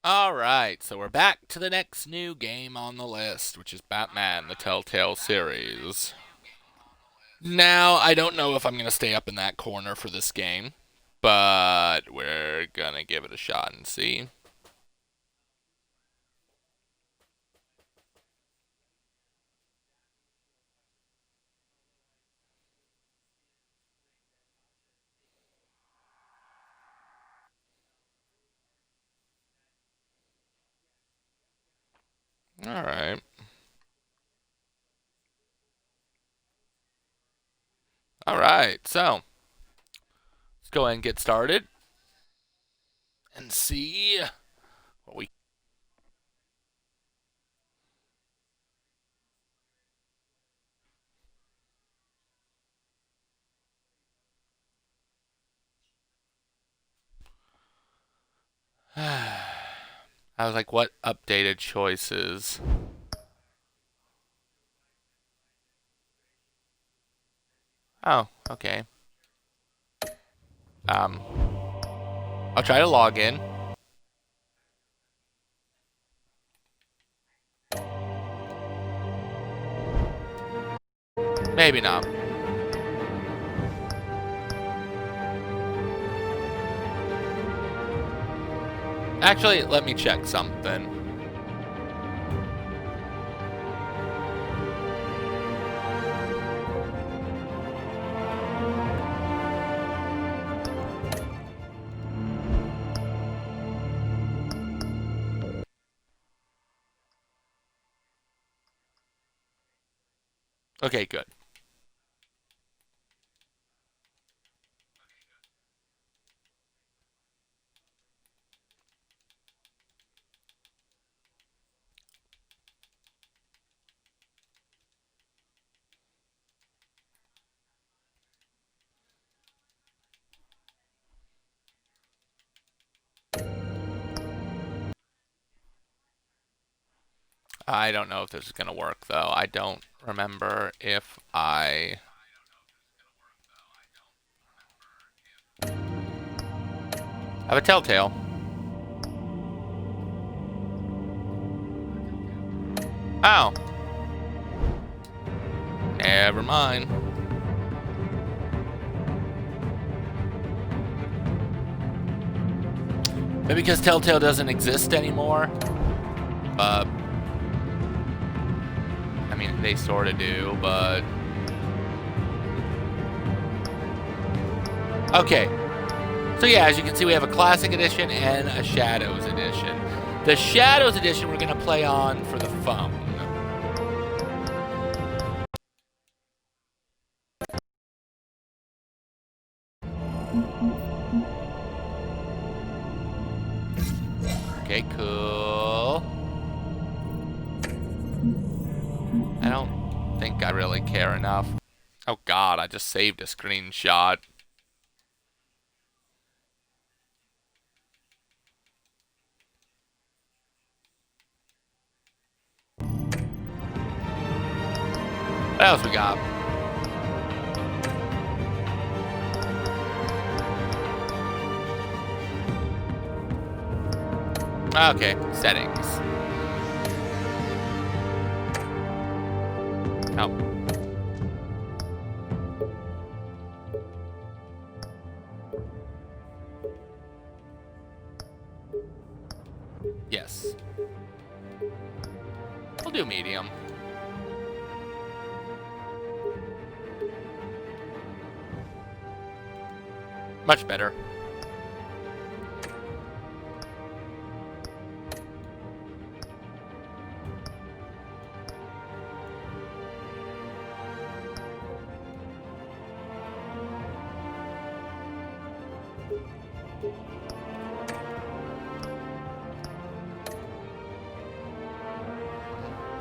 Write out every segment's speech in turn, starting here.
Alright, so we're back to the next new game on the list, which is Batman, the Telltale series. Now, I don't know if I'm going to stay up in that corner for this game, but we're going to give it a shot and see. Alright. Alright, so let's go ahead and get started and see what we. I was like, what updated choices? Oh, okay. I'll try to log in. Maybe not. Actually, let me check something. Okay, good. I don't know if this is going to work, though. I don't remember if I... have a Telltale. Oh. Never mind. Maybe because Telltale doesn't exist anymore. I mean, they sort of do, but... okay. So yeah, as you can see, we have a Classic Edition and a Shadows Edition. The Shadows Edition we're going to play on for the phone. Okay, cool. I don't think I really care enough. Oh god, I just saved a screenshot. What else we got? Okay, settings. Oh. Yes. We'll do medium. Much better.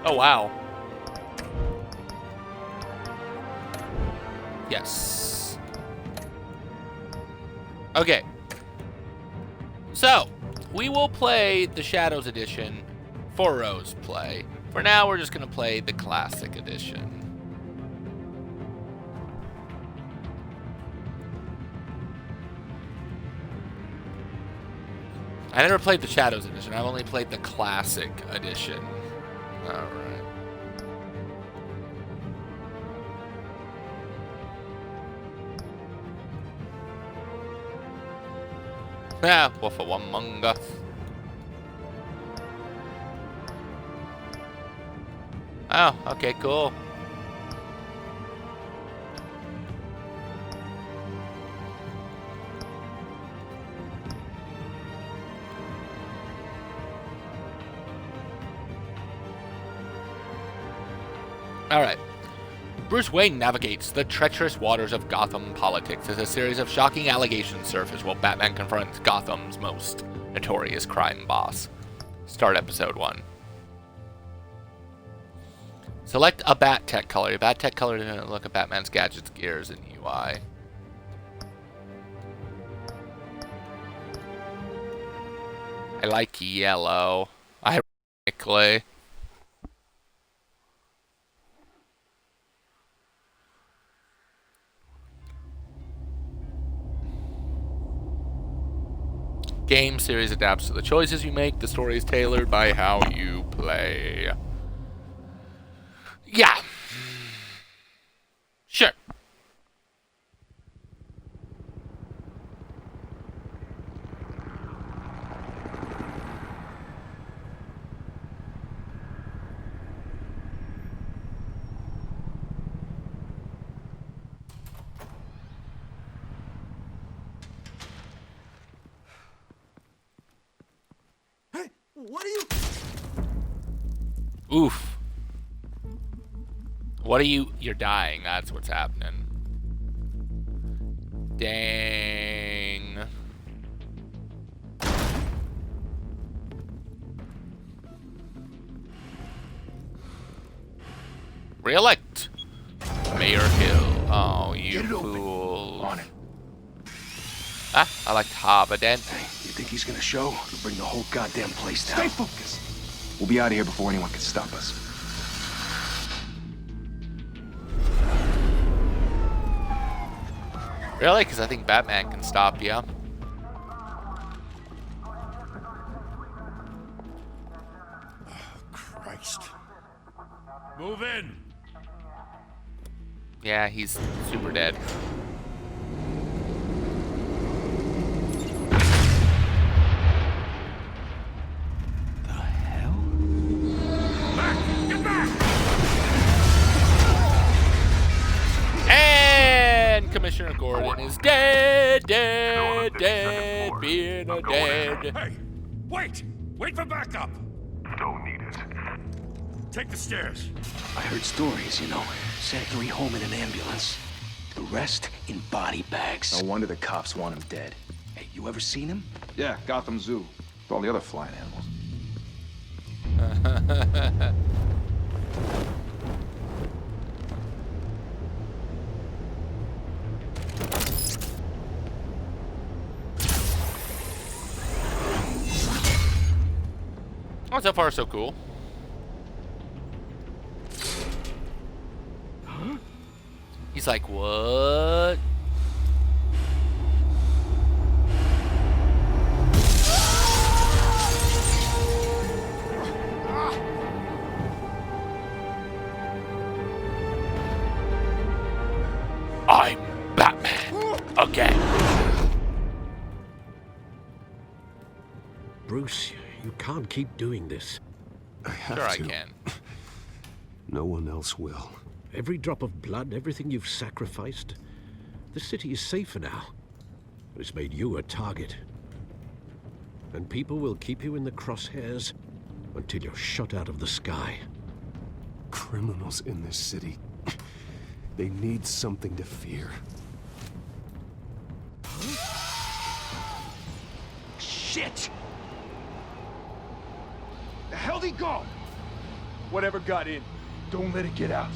Oh, wow. Yes. Okay. So, we will play the Shadows Edition for Rose play. For now, we're just going to play the Classic Edition. I never played the Shadows edition. I've only played the Classic edition. Alright. Yeah, Wolf of Among Us. Oh, okay, cool. Alright. Bruce Wayne navigates the treacherous waters of Gotham politics as a series of shocking allegations surface while Batman confronts Gotham's most notorious crime boss. Start episode 1. Select a bat tech color. A bat tech color to look at Batman's gadgets, gears, and UI. I like yellow. Ironically. Game series adapts to the choices you make. The story is tailored by how you play. Yeah. Sure. Hey, what are you? Oof. What are you? You're dying. That's what's happening. Dang. Re-elect Mayor Hill. Oh, you fool. On it. Ah, I like Harvardent. Hey, you think he's gonna show? He'll bring the whole goddamn place down. Stay focused. We'll be out of here before anyone can stop us. Really? Because I think Batman can stop you. Christ. Move in. Yeah, he's super dead. The hell? Back! Get back! And Commissioner Gordon is dead, dead, being a dead. Hey, wait! Wait for backup! Don't need it. Take the stairs. I heard stories, you know. Sent 3 home in an ambulance. The rest in body bags. No wonder the cops want him dead. Hey, you ever seen him? Yeah, Gotham Zoo. With all the other flying animals. Oh, so far so cool. Huh? He's like, what? I'm Batman again. Bruce, you can't keep doing this. I have Sure I to. can. No one else will. Every drop of blood, everything you've sacrificed. The city is safer now. It's made you a target. And people will keep you in the crosshairs until you're shot out of the sky. Criminals in this city. They need something to fear. Shit! The hell'd he go? Whatever got in, don't let it get out.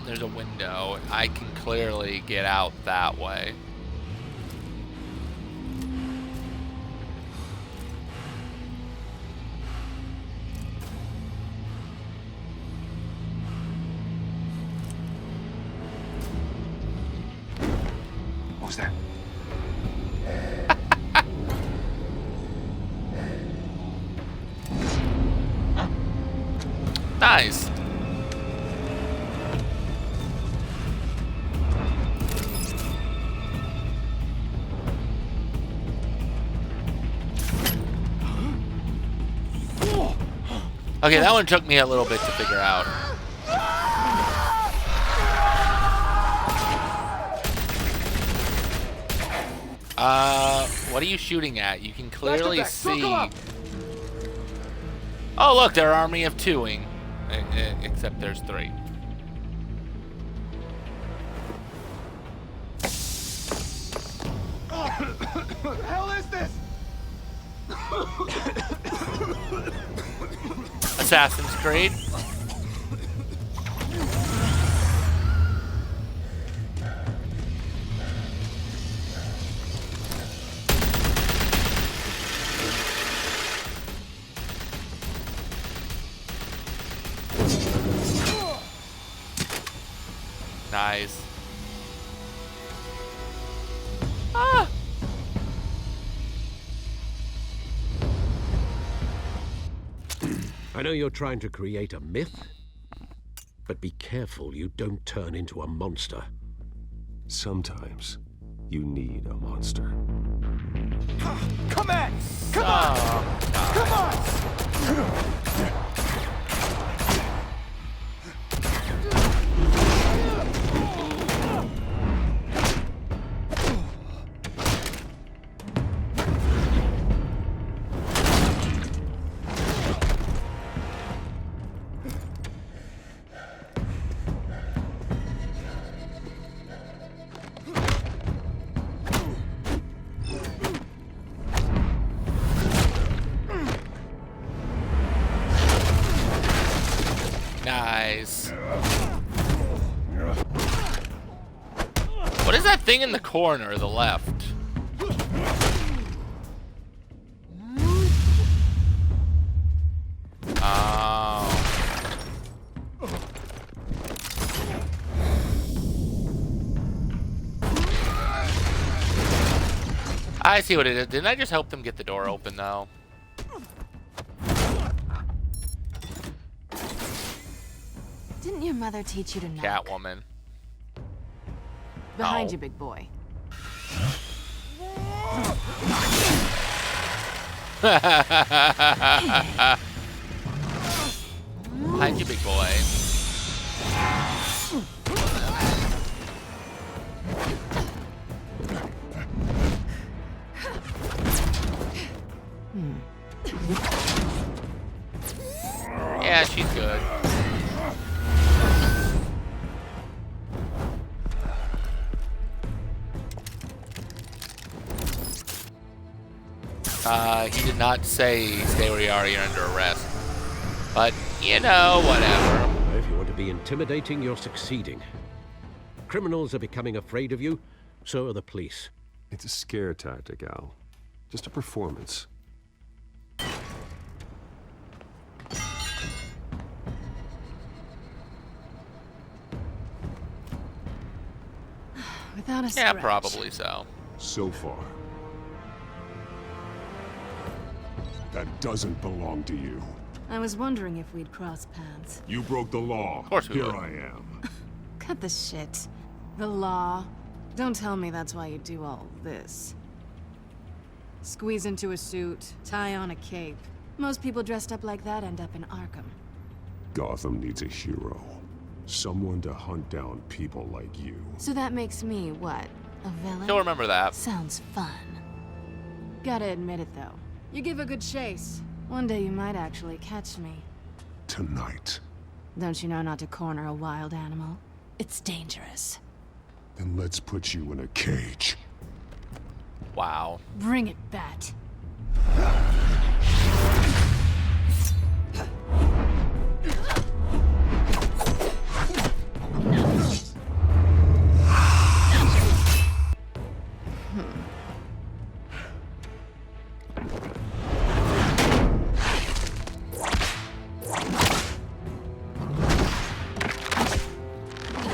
There's a window. I can clearly get out that way. What was that? Nice. Okay, that one took me a little bit to figure out. What are you shooting at? You can clearly see. Oh, look, they're army of twoing. Except there's 3. What the hell is this? Assassin's Creed. Nice. Ah! I know you're trying to create a myth, but be careful you don't turn into a monster. Sometimes you need a monster. Come at! Come on! Come on! Nice. What is that thing in the corner, the left? Oh. I see what it is. Didn't I just help them get the door open, though? Didn't your mother teach you to knock? Catwoman. Behind No. you, big boy. Behind you, big boy. Yeah, she's good. He did not say stay where you are, you're under arrest. But, you know, whatever. If you want to be intimidating, you're succeeding. Criminals are becoming afraid of you, so are the police. It's a scare tactic, Al. Just a performance. Without a Yeah, scratch. probably so. So far. That doesn't belong to you. I was wondering if we'd cross paths. You broke the law. Of course we Here would. I am. Cut the shit. The law. Don't tell me that's why you do all this. Squeeze into a suit, tie on a cape. Most people dressed up like that end up in Arkham. Gotham needs a hero. Someone to hunt down people like you. So that makes me, what, a villain? She'll remember that. Sounds fun. Gotta admit it, though. You give a good chase. One day you might actually catch me. Tonight. Don't you know not to corner a wild animal? It's dangerous. Then let's put you in a cage. Wow. Bring it, Bat.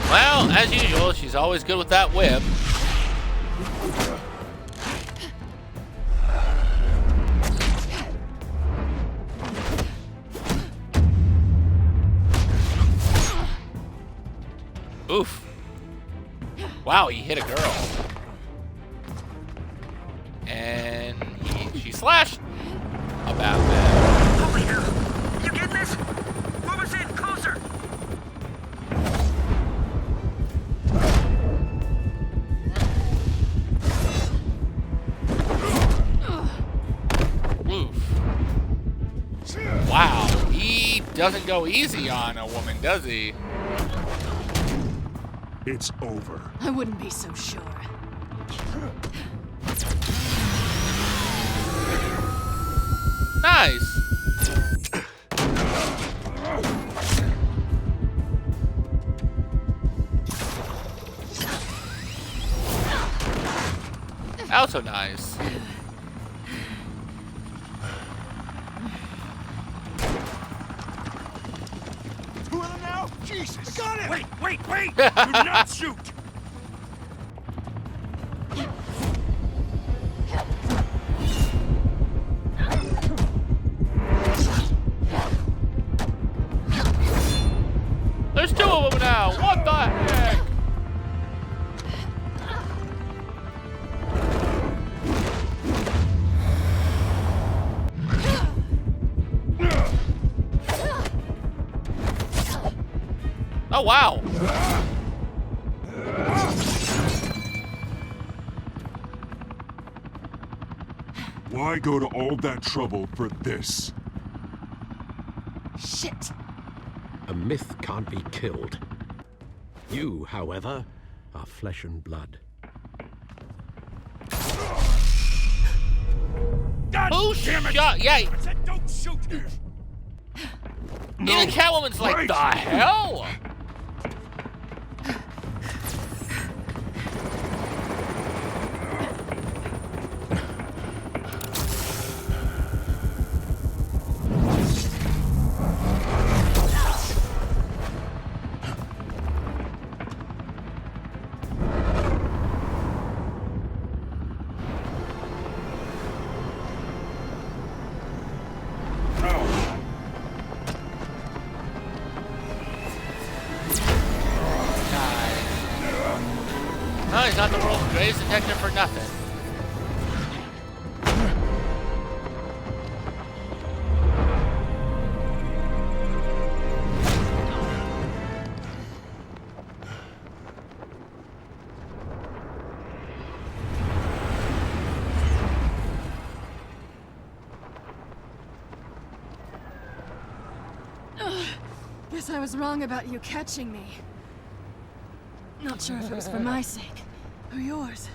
Well, as usual, she's always good with that whip. Oof. Wow, he hit a girl. And she slashed a Batman. Holy hell! You getting this? Move us in, closer! Oof. Wow, he doesn't go easy on a woman, does he? It's over. I wouldn't be so sure. Nice. Also nice. Who are them now? Jesus! I got it! Wait! Do not shoot! There's two of them now. What the heck? Oh, wow. Why go to all that trouble for this? Shit! A myth can't be killed. You, however, are flesh and blood. God Who damn it! shot? Yeah, I said don't shoot! even Catwoman's like, right. the hell? No, he's not the world's greatest detective for nothing. Guess I was wrong about you catching me. Not sure if it was for my sake or yours.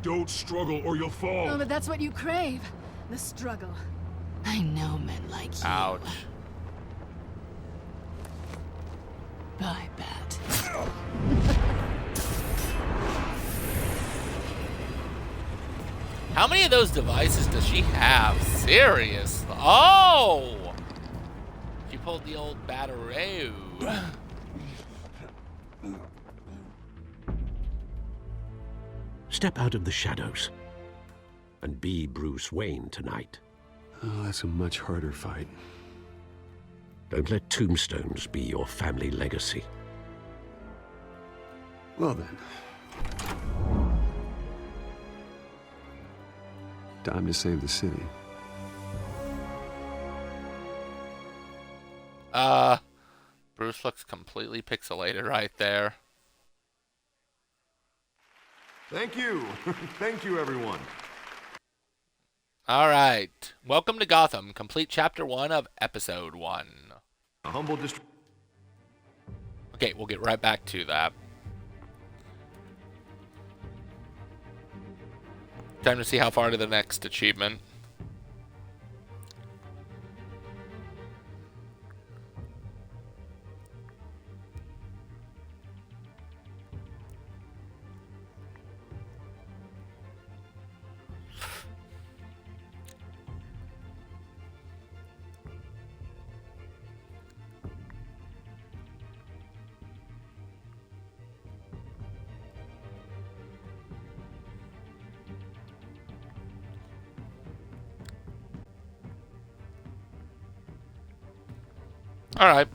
Don't struggle or you'll fall. Oh, but that's what you crave. The struggle. I know men like you. Ouch. Bye, Bat. How many of those devices does she have? Serious? Oh! She pulled the old Bataroo. Step out of the shadows and be Bruce Wayne tonight. Oh, that's a much harder fight. Don't let tombstones be your family legacy. Well then. Time to save the city. Bruce looks completely pixelated right there. Thank you. Thank you, everyone. Alright. Welcome to Gotham. Complete Chapter 1 of Episode 1. A humble district. Okay, we'll get right back to that. Time to see how far to the next achievement. Alright.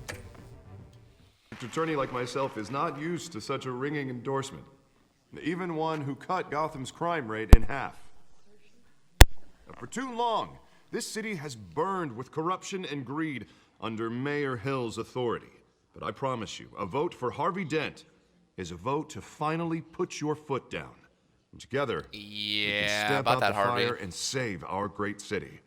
district attorney like myself is not used to such a ringing endorsement. Even one who cut Gotham's crime rate in half. For too long, this city has burned with corruption and greed under Mayor Hill's authority. But I promise you, a vote for Harvey Dent is a vote to finally put your foot down. And together, we can stamp about out that, the Harvey. fire and save our great city.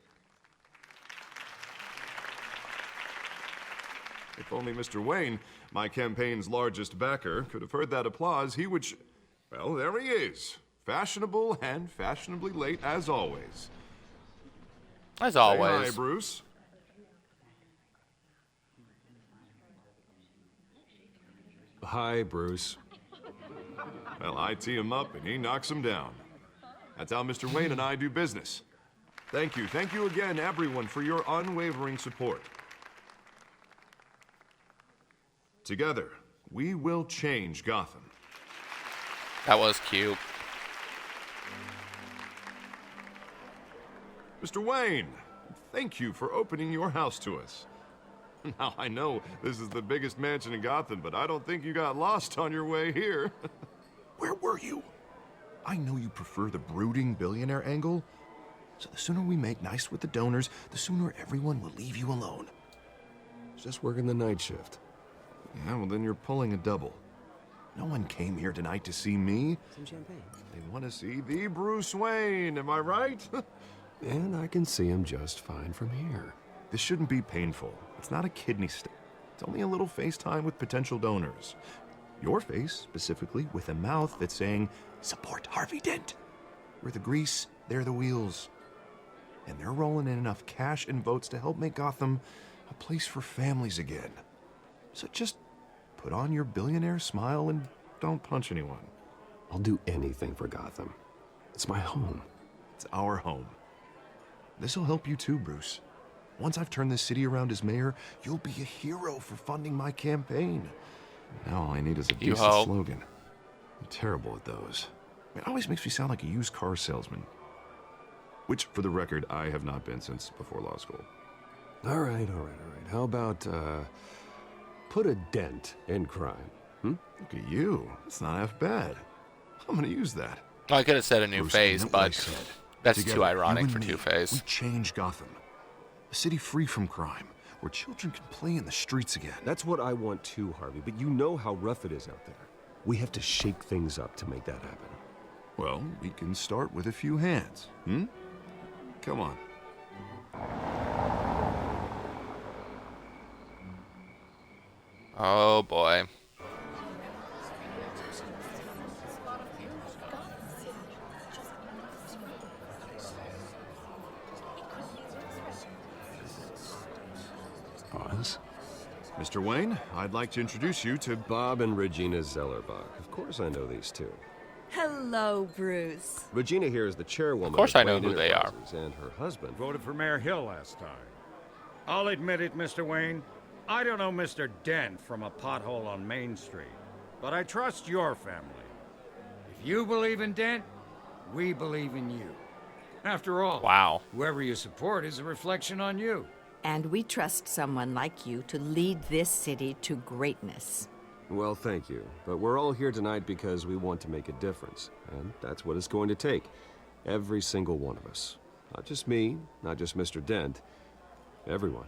If only Mr. Wayne, my campaign's largest backer, could have heard that applause, he would well, there he is. Fashionable and fashionably late as always. As Say always. hi, Bruce. Hi, Bruce. Well, I tee him up and he knocks him down. That's how Mr. Wayne and I do business. Thank you again, everyone, for your unwavering support. Together, we will change Gotham. That was cute. Mr. Wayne, thank you for opening your house to us. Now, I know this is the biggest mansion in Gotham, but I don't think you got lost on your way here. Where were you? I know you prefer the brooding billionaire angle, so the sooner we make nice with the donors, the sooner everyone will leave you alone. Just working the night shift. Yeah, well, then you're pulling a double. No one came here tonight to see me. Some champagne. They want to see the Bruce Wayne, am I right? And I can see him just fine from here. This shouldn't be painful. It's not a kidney stone. It's only a little FaceTime with potential donors. Your face, specifically, with a mouth that's saying, support Harvey Dent. We're the grease, they're the wheels. And they're rolling in enough cash and votes to help make Gotham a place for families again. So just put on your billionaire smile and don't punch anyone. I'll do anything for Gotham. It's my home. It's our home. This'll help you too, Bruce. Once I've turned this city around as mayor, you'll be a hero for funding my campaign. Now all I need is a You decent hope. slogan. I'm terrible at those. It always makes me sound like a used car salesman. Which, for the record, I have not been since before law school. All right. How about, put a dent in crime? Look at you. It's not half bad. I'm gonna use that. I could have said a new Bruce, face, I meant what I but said. that's Together, too ironic you and for me, Two-Face. We change Gotham. A city free from crime, where children can play in the streets again. That's what I want too, Harvey, but you know how rough it is out there. We have to shake things up to make that happen. Well, we can start with a few hands, Come on. Oh boy. Pause. Mr. Wayne, I'd like to introduce you to Bob and Regina Zellerbach. Of course I know these two. Hello, Bruce. Regina here is the chairwoman Of course I know Wayne who they are. Enterprises, and her husband. Voted for Mayor Hill last time. I'll admit it, Mr. Wayne. I don't know Mr. Dent from a pothole on Main Street, but I trust your family. If you believe in Dent, we believe in you. After all, Wow. whoever you support is a reflection on you. And we trust someone like you to lead this city to greatness. Well, thank you. But we're all here tonight because we want to make a difference. And that's what it's going to take. Every single one of us. Not just me, not just Mr. Dent. Everyone.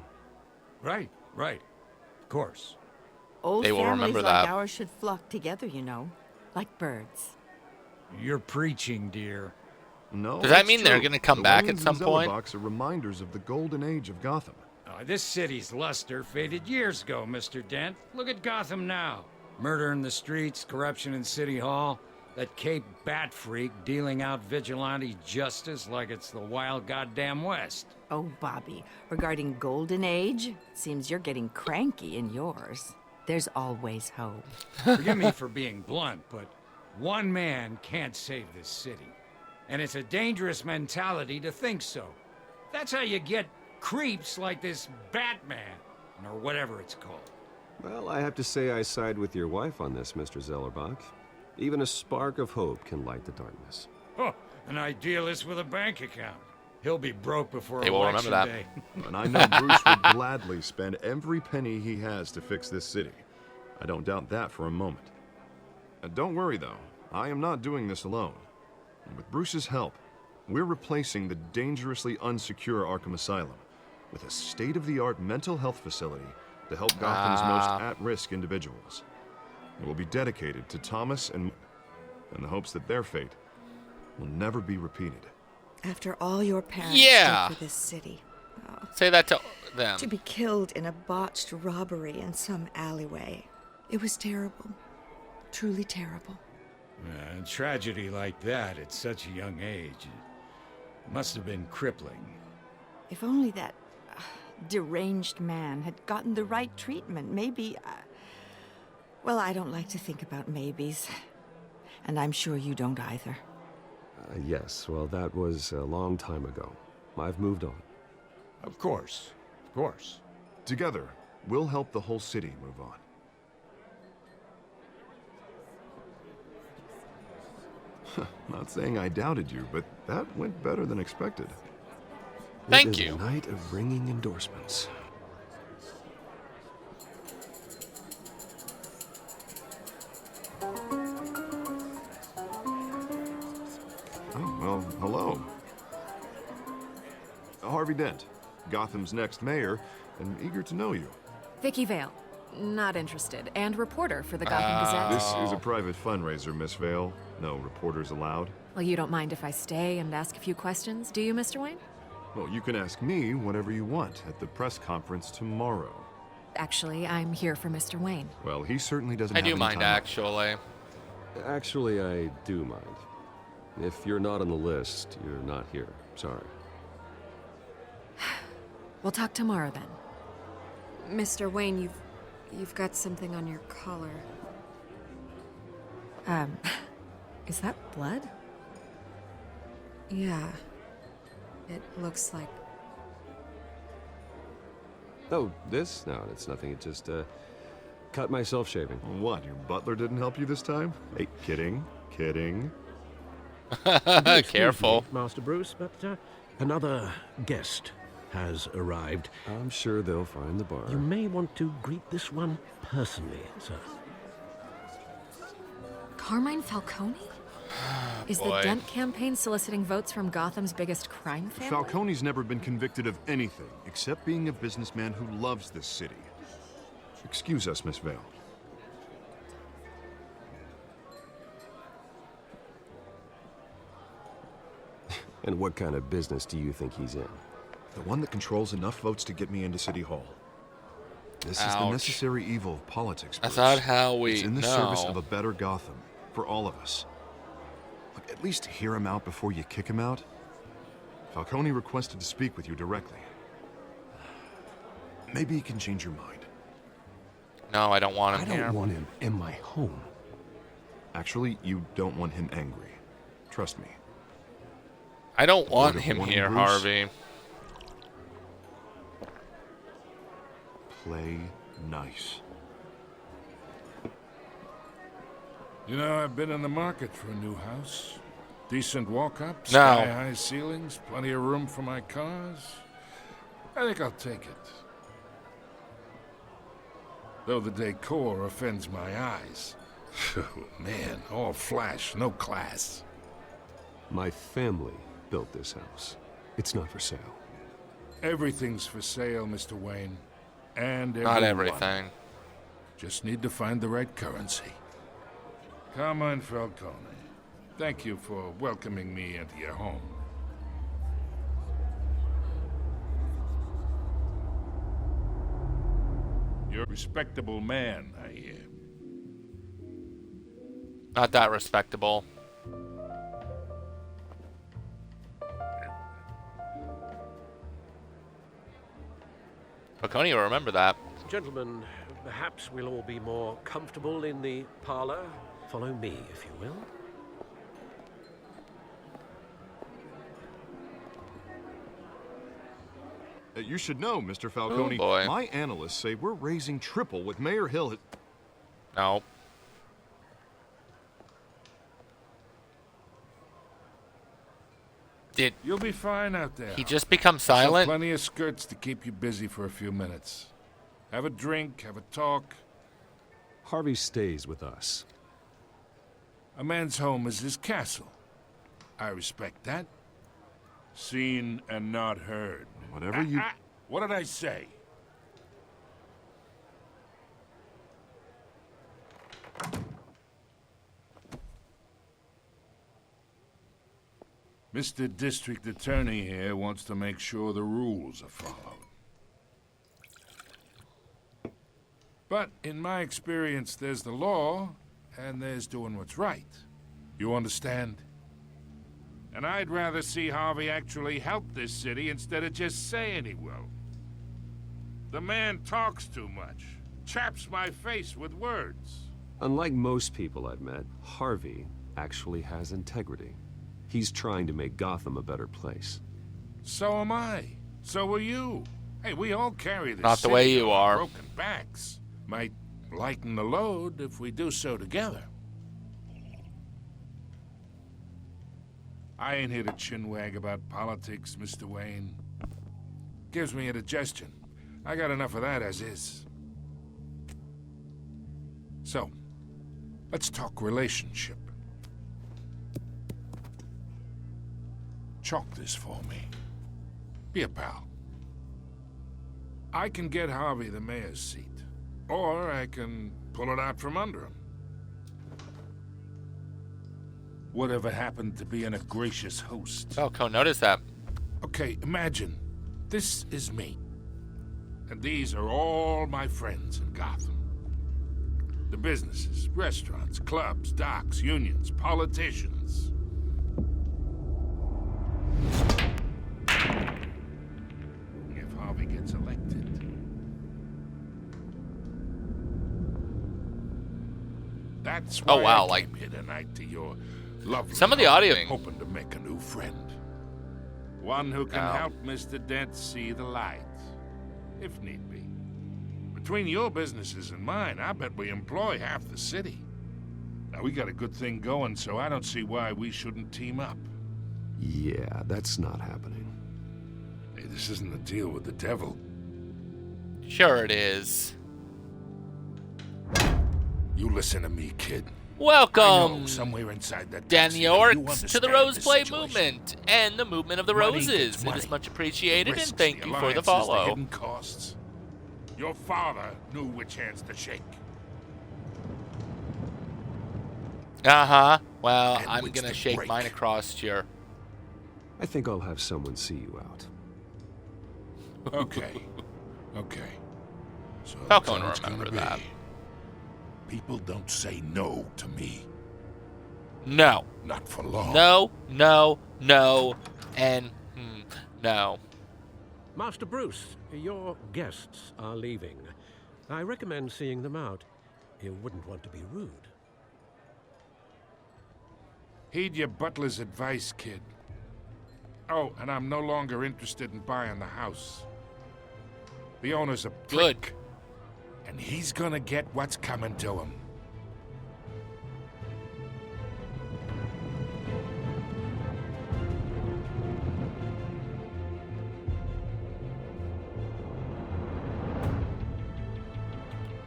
Right. Of course. Old They will families remember like that. ours should flock together, you know, like birds. You're preaching, dear. No. Does that it's mean they're true. gonna come The back Waynes at some and point? Zellerbachs are reminders of the golden age of Gotham. This city's luster faded years ago, Mr. Dent. Look at Gotham now. Murder in the streets, corruption in City Hall, that Cape Bat freak dealing out vigilante justice like it's the wild goddamn West. Oh, Bobby, regarding Golden Age, seems you're getting cranky in yours. There's always hope. Forgive me for being blunt, but one man can't save this city. And it's a dangerous mentality to think so. That's how you get creeps like this Batman, or whatever it's called. Well, I have to say I side with your wife on this, Mr. Zellerbach. Even a spark of hope can light the darkness. Oh, an idealist with a bank account. He'll be broke before They will election remember that. day. And I know Bruce would gladly spend every penny he has to fix this city. I don't doubt that for a moment. Don't worry, though. I am not doing this alone. And with Bruce's help, we're replacing the dangerously unsecure Arkham Asylum with a state-of-the-art mental health facility to help Gotham's most at-risk individuals. It will be dedicated to Thomas and in the hopes that their fate will never be repeated. After all your parents Yeah. did for this city. Oh, Say that to them. to be killed in a botched robbery in some alleyway. It was terrible. Truly terrible. A tragedy like that at such a young age must have been crippling. If only that deranged man had gotten the right treatment, maybe... well, I don't like to think about maybes. And I'm sure you don't either. Yes, well, that was a long time ago. I've moved on. Of course. Of course. Together, we'll help the whole city move on. Not saying I doubted you, but that went better than expected. Thank It is you. a night of ringing endorsements. Oh, well, hello. Harvey Dent, Gotham's next mayor, and eager to know you. Vicky Vale. Not interested. And reporter for the Gotham Gazette. This is a private fundraiser, Miss Vale. No reporters allowed. Well, you don't mind if I stay and ask a few questions, do you, Mr. Wayne? Well, you can ask me whatever you want at the press conference tomorrow. Actually, I'm here for Mr. Wayne. Well, he certainly doesn't I have do any mind, time off. actually. Actually, I do mind. If you're not on the list, you're not here. Sorry. We'll talk tomorrow then. Mr. Wayne, you've got something on your collar. Is that blood? Yeah. It looks like... Oh, this? No, it's nothing. It just, cut myself shaving. What, your butler didn't help you this time? Hey, kidding, kidding. Careful. Excuse me, Master Bruce, but another guest has arrived. I'm sure they'll find the bar. You may want to greet this one personally, sir. Carmine Falcone? Is the Boy. Dent campaign soliciting votes from Gotham's biggest crime family? Falcone's never been convicted of anything except being a businessman who loves this city. Excuse us, Miss Vale. And what kind of business do you think he's in? The one that controls enough votes to get me into City Hall. This is the Ouch. necessary evil of politics, That's Bruce. not how we It's in the service know. of a better Gotham, for all of us. Look, at least hear him out before you kick him out. Falcone requested to speak with you directly. Maybe he can change your mind. No, I don't want I him don't here. want him in my home. Actually, you don't want him angry. Trust me. I don't want Word of him warning, here, Bruce. Harvey. Play nice. You know, I've been in the market for a new house. Decent walk-up, No. sky-high ceilings, plenty of room for my cars. I think I'll take it. Though the decor offends my eyes. Man, all flash, no class. My family built this house. It's not for sale. Everything's for sale, Mr. Wayne. And Not everyone. everything. Just need to find the right currency. Carmine Falcone, thank you for welcoming me into your home. You're a respectable man, I hear. Not that respectable. Falcone will remember that. Gentlemen, perhaps we'll all be more comfortable in the parlor. Follow me, if you will. You should know, Mr. Falcone. Oh, boy. My analysts say we're raising triple what Mayor Hill had... No. Did You'll be fine out there. he just become Still silent? plenty of skirts to keep you busy for a few minutes. Have a drink, have a talk. Harvey stays with us. A man's home is his castle. I respect that. Seen and not heard. Whatever you... What did I say? Mr. District Attorney here wants to make sure the rules are followed. But in my experience, there's the law, and there's doing what's right. You understand? And I'd rather see Harvey actually help this city instead of just saying he will. The man talks too much, chaps my face with words. Unlike most people I've met, Harvey actually has integrity. He's trying to make Gotham a better place. So am I. So are you. Hey, we all carry this Not the way you are. Broken backs. Might lighten the load if we do so together. I ain't here to chinwag about politics, Mr. Wayne. Gives me indigestion. I got enough of that as is. So, let's talk relationship. Chalk this for me. Be a pal. I can get Harvey the mayor's seat, or I can pull it out from under him. Whatever happened to being a gracious host? Oh, Cone, notice that. Okay, imagine this is me, and these are all my friends in Gotham. The businesses, restaurants, clubs, docks, unions, politicians. If Harvey gets elected, that's why Oh, wow, I like came here tonight to your lovely some of the home, audio. hoping to make a new friend, one who can help Mr. Dent see the light, if need be. Between your businesses and mine, I bet we employ half the city. Now, we got a good thing going, so I don't see why we shouldn't team up. Yeah, that's not happening. Hey, this isn't a deal with the devil. Sure it is. You listen to me, kid. Welcome, somewhere inside that Danny tuxedo, you Orcs, to the understand Rose this Play situation. movement and the movement of the Money roses. gets It money. is much appreciated, Risks, and thank you for the alliances, follow. hidden costs. Your father knew which hands to shake. Uh-huh. Well, And I'm which gonna to shake break. mine across here. I think I'll have someone see you out. Okay. Okay. So Falcon that's how it's remember gonna that. be. People don't say no to me. No. Not for long. No, no, no, and no. Master Bruce, your guests are leaving. I recommend seeing them out. You wouldn't want to be rude. Heed your butler's advice, kid. Oh, and I'm no longer interested in buying the house. The owner's a prick. Good. And he's gonna get what's coming to him.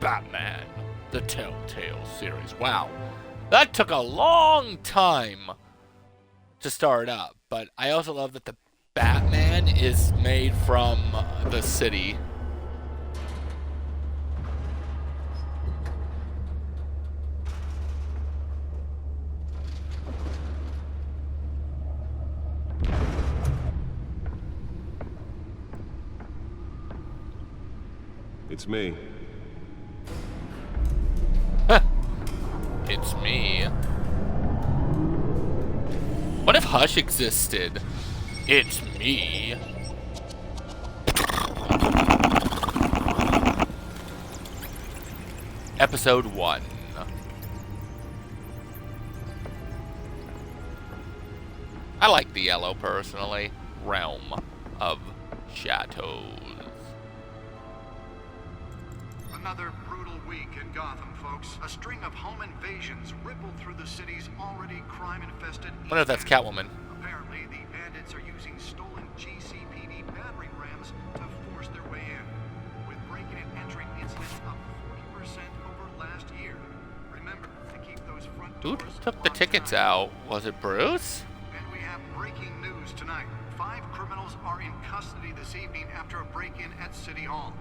Batman, the Telltale series. Wow. That took a long time to start up, but I also love that the Batman is made from the city. It's me. It's me. What if Hush existed? It's me. Episode 1. I like the yellow personally. Realm of Shadows. Another brutal week in Gotham, folks. A string of home invasions rippled through the city's already crime-infested... I wonder if that's Catwoman. Apparently, the bandits are using stolen GCPD battering rams to force their way in, with breaking and entering incidents up 40% over last year. Who took the tickets out? Was it Bruce? And we have breaking news tonight. 5 criminals are in custody this evening after a break-in at City Hall.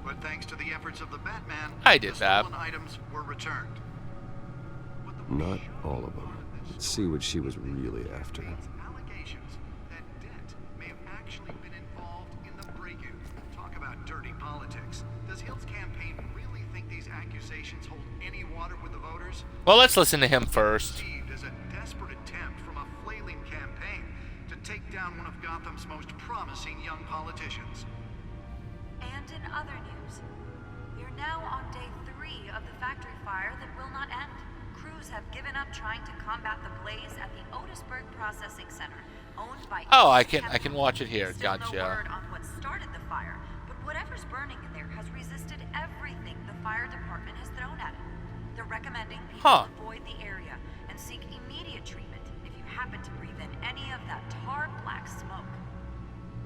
But thanks to the efforts of the Batman, I did the that. stolen items were returned. Not all of them. Let's see what she was really after. Allegations that Dent may have actually been involved in the break-in. Talk about dirty politics. Does Hill's campaign really think these accusations hold any water with the voters? Well, let's listen to him first. Perceived as a desperate attempt from a flailing campaign to take down one of Gotham's most promising young politicians. And in other news, we're now on day 3 of the factory fire that will not end. Crews have given up trying to combat the blaze at the Otisburg Processing Center, owned by. Oh, I can watch it here. Still Gotcha. no word on what started the fire, but whatever's burning in there has resisted everything the fire department has thrown at it. They're recommending people avoid the area and seek immediate treatment if you happen to breathe in any of that tar black smoke.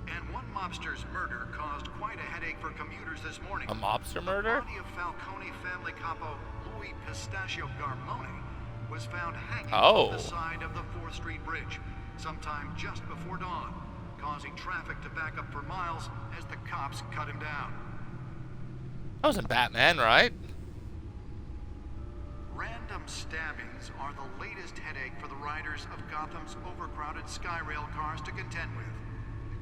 And one mobster's murder caused quite a headache for commuters this morning. A mobster murder? The body of Falcone family capo Louis Pistachio Garmone was found hanging Oh. on the side of the 4th Street Bridge sometime just before dawn, causing traffic to back up for miles as the cops cut him down. That wasn't Batman, right? Random stabbings are the latest headache for the riders of Gotham's overcrowded Skyrail cars to contend with.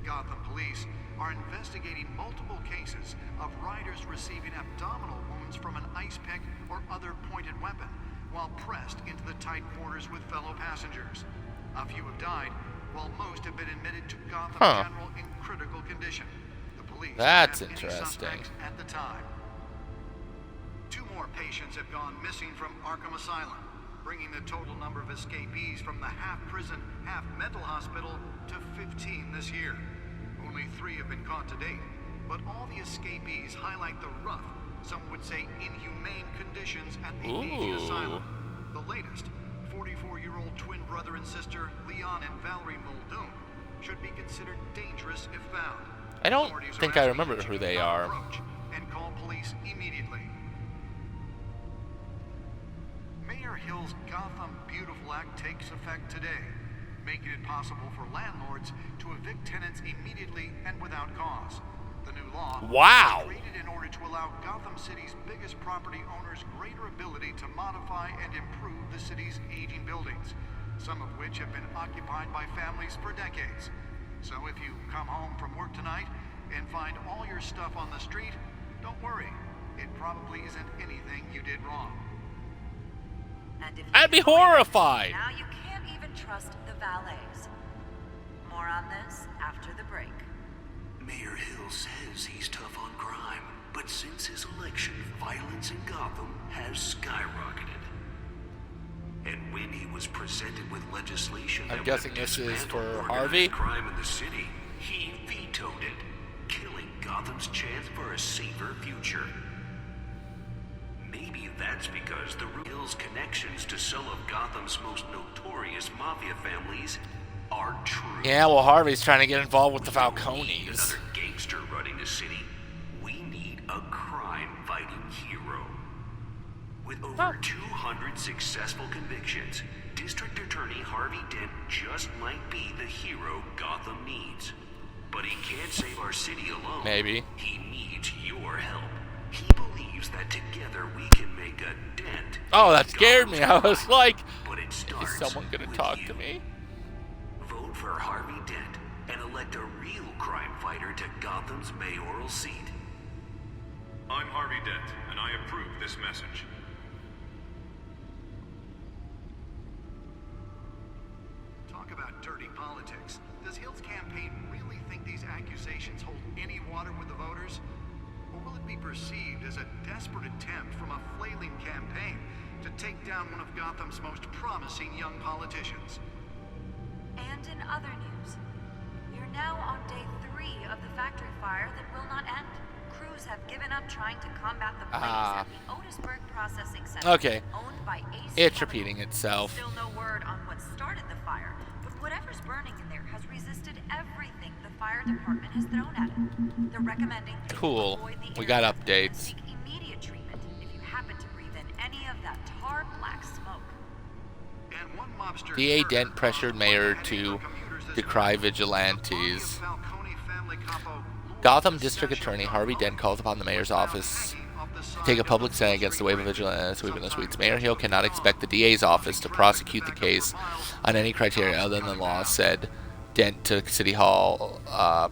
Gotham police are investigating multiple cases of riders receiving abdominal wounds from an ice pick or other pointed weapon while pressed into the tight quarters with fellow passengers. A few have died, while most have been admitted to Gotham General in critical condition. The police That's didn't have any interesting. suspects at the time. 2 more patients have gone missing from Arkham Asylum, bringing the total number of escapees from the half-prison, half-mental hospital to 15 this year. Only 3 have been caught to date, but all the escapees highlight the rough, some would say inhumane conditions at the aging asylum. The latest, 44-year-old twin brother and sister Leon and Valerie Muldoon, should be considered dangerous if found. I don't Authorities think are I asking remember that who you they not are. approach and call police immediately. Mayor Hill's Gotham Beautiful Act takes effect today, making it possible for landlords to evict tenants immediately and without cause. The new law was created in order to allow Gotham City's biggest property owners greater ability to modify and improve the city's aging buildings, some of which have been occupied by families for decades. So if you come home from work tonight and find all your stuff on the street, don't worry. It probably isn't anything you did wrong. And if I'd be horrified. now you can't even trust the valets. More on this after the break. Mayor Hill says he's tough on crime, but since his election, violence in Gotham has skyrocketed. And when he was presented with legislation I'm that guessing would this is dismantle for organized Harvey. crime in the city, he vetoed it, killing Gotham's chance for a safer future. Maybe that's because the Hill's connections to some of Gotham's most notorious mafia families are true. Yeah, well, Harvey's trying to get involved with the Falcones. Another gangster running the city. We need a crime-fighting hero. With over 200 successful convictions, District Attorney Harvey Dent just might be the hero Gotham needs. But he can't save our city alone. Maybe. He needs your help. He believes that together we can make a dent. Oh, that scared me. I was like, But it is starts someone gonna with talk you. to me? Vote for Harvey Dent and elect a real crime fighter to Gotham's mayoral seat. I'm Harvey Dent, and I approve this message. Talk about dirty politics. Does Hill's campaign really think these accusations hold any water with the voters? Or will it be perceived as a desperate attempt from a flailing campaign to take down one of Gotham's most promising young politicians? And in other news, we're now on day 3 of the factory fire that will not end. Crews have given up trying to combat the blaze at the Otisburg Processing Center, Okay. owned by Ace It's Chemical. repeating itself. Still no word on what started the fire, but whatever's burning in there has resisted everything the fire department has thrown at it. They're recommending people Cool. avoid the We got area and updates. seek immediate treatment if you happen to breathe in any of that tar black smoke. DA Dent pressured mayor to decry vigilantes. Gotham District Attorney Harvey Dent calls upon the mayor's office to take a public stand against the wave of vigilance sweeping the streets. Mayor Hill cannot expect the DA's office to prosecute the case on any criteria other than the law, said Dent to City Hall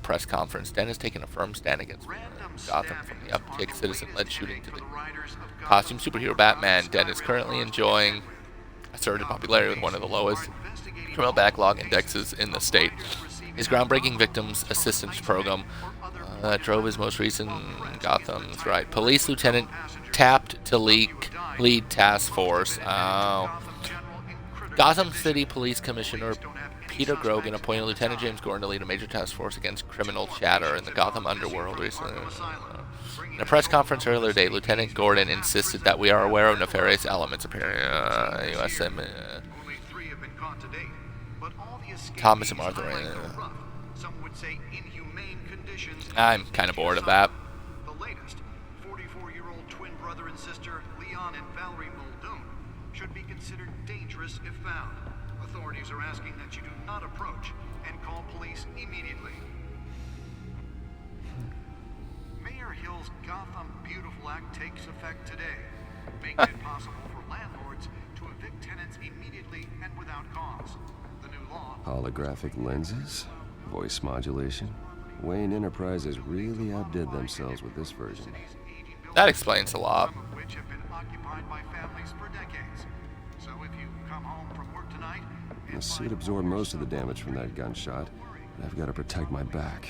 press conference. Dent has taken a firm stand against Gotham from the uptick citizen-led shooting to the costume superhero Batman. Dent is currently enjoying a surge in popularity with one of the lowest criminal backlog indexes in the state. His groundbreaking victims assistance program drove his most recent Gotham's right. Police lieutenant tapped to lead task force. Oh. Gotham City Police Commissioner Peter Grogan appointed Lieutenant James Gordon to lead a major task force against criminal chatter in the Gotham underworld recently. In a press conference earlier today, Lieutenant Gordon insisted that we are aware of nefarious elements appearing USM. Thomas and Martha. I'm kind of bored of that. The latest, 44-year-old twin brother and sister Leon and Valerie Muldoon should be considered dangerous if found. Authorities are asking that you do not approach and call police immediately. Mayor Hill's Gotham Beautiful Act takes effect today, making it possible for landlords to evict tenants immediately and without cause. The new law... Holographic lenses? Voice modulation? Wayne Enterprises really outdid themselves with this version. That explains a lot. Some of which have been occupied by families for decades. So if you come home from work tonight... The suit absorbed most of the damage from that gunshot, and I've got to protect my back.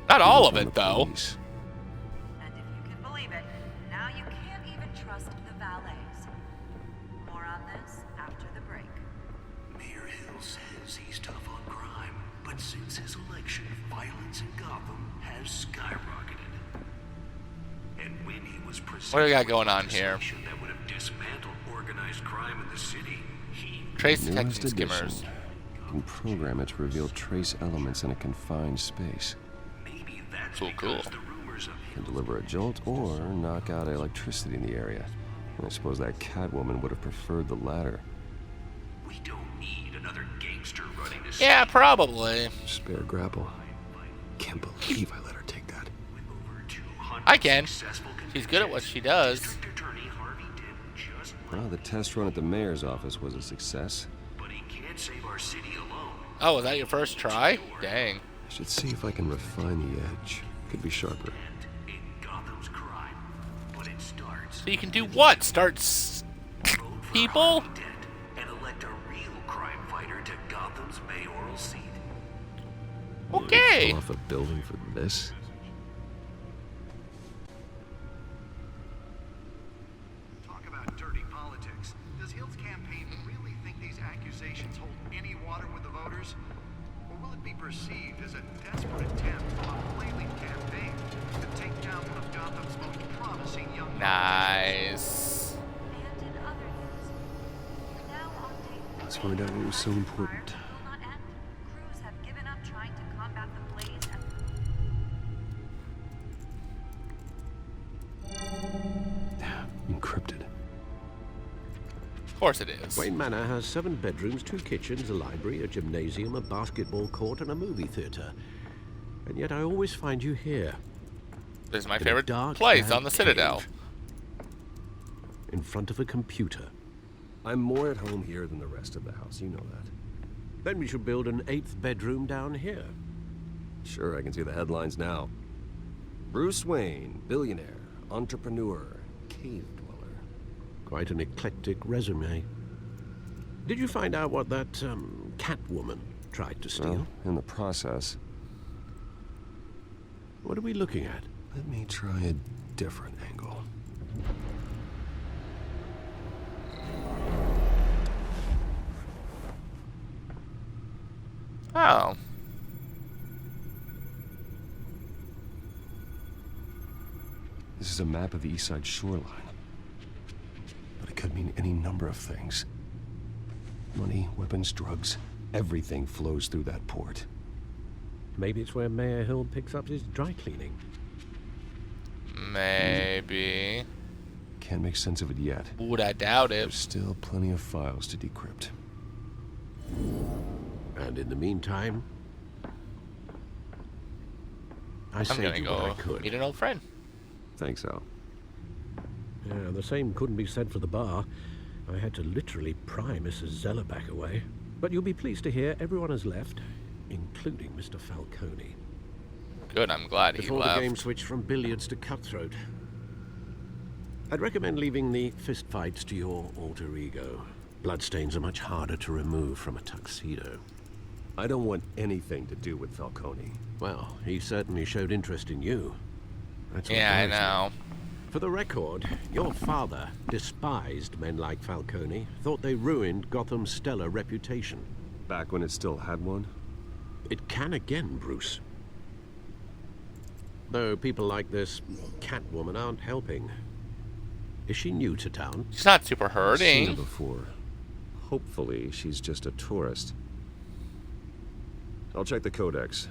Not all of it, though. And if you can believe it, now you can't even trust the valets. More on this after the break. Mayor Hill says he's tough on crime, but since his election, violence in Gotham has skyrocketed. And when he was presented What do we got going on here? that would have dismantled organized crime in the city, he Trace Newest detection skimmers. edition. You can program it to reveal trace elements in a confined space. maybe that's Cool. because the rumors of Can deliver a jolt or knock out electricity in the area. And I suppose that Catwoman would have preferred the latter. we don't need another gangster running the city. Yeah, probably. Spare grapple. Can't believe I let her take that. With over 200 I can. successful She's good at what she does. District Attorney Harvey Dent just Well, the test run at the mayor's office was a success. but he can't save our city alone. Oh, was that your first try? Dang. I should see if I can refine the edge. Could be sharper. In Gotham's crime, but it starts So you can do what? vote for people? Harvey Dent and elect a real crime fighter to Gotham's mayoral seat. Okay. Fall off a building for this? Talk about dirty politics. Does Hill's campaign really think these accusations hold any water with the voters? Or will it be perceived as a desperate attempt on a flailing campaign to take down one of Gotham's most promising young Nice. And in other news, now on day 4, Let's find out what was so important. will not end. Crews have given up trying to combat the blaze and Encrypted. Of course it is. Wayne Manor has 7 bedrooms, 2 kitchens, a library, a gymnasium, a basketball court, and a movie theater. And yet I always find you here, This is my in a favorite dark, place damp on the Citadel. cave, in front of a computer. I'm more at home here than the rest of the house, you know that. Then we should build an 8th bedroom down here. Sure, I can see the headlines now. Bruce Wayne, billionaire, entrepreneur, cave dweller. Quite an eclectic resume. Did you find out what that, Catwoman tried to steal? Well, in the process, What are we looking at? let me try a different angle. Oh. This is a map of the East Side shoreline. But it could mean any number of things. Money, weapons, drugs, everything flows through that port. Maybe it's where Mayor Hill picks up his dry cleaning. Maybe. Can't make sense of it yet. Would I doubt it? There's still plenty of files to decrypt. And in the meantime, I I'm saved gonna you what I go could. meet an old friend. Thanks, Al. Yeah, the same couldn't be said for the bar. I had to literally pry Mrs. Zellerback away. But you'll be pleased to hear everyone has left, including Mr. Falcone. Good, I'm glad he Before left. the game switched from billiards to cutthroat. I'd recommend leaving the fistfights to your alter ego. Bloodstains are much harder to remove from a tuxedo. I don't want anything to do with Falcone. Well, he certainly showed interest in you. That's what Yeah, I worries me. know. For the record, your father despised men like Falcone, thought they ruined Gotham's stellar reputation. Back when it still had one? It can again, Bruce. Though people like this Catwoman aren't helping. Is she new to town? She's not super I've seen her hurting. before. Hopefully, she's just a tourist. I'll check the codex.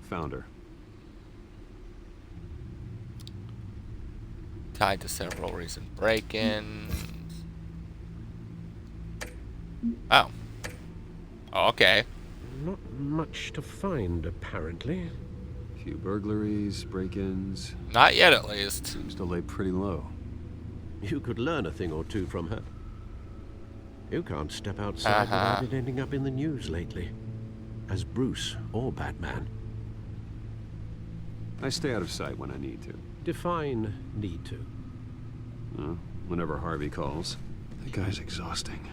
Found her. Tied to several recent break-ins. Oh. Okay. Not much to find, apparently. Few burglaries, break-ins. Not yet, at least. Seems to lay pretty low. You could learn a thing or two from her. You can't step outside without it ending up in the news lately. As Bruce or Batman. I stay out of sight when I need to. Define need to. Whenever Harvey calls. That guy's exhausting.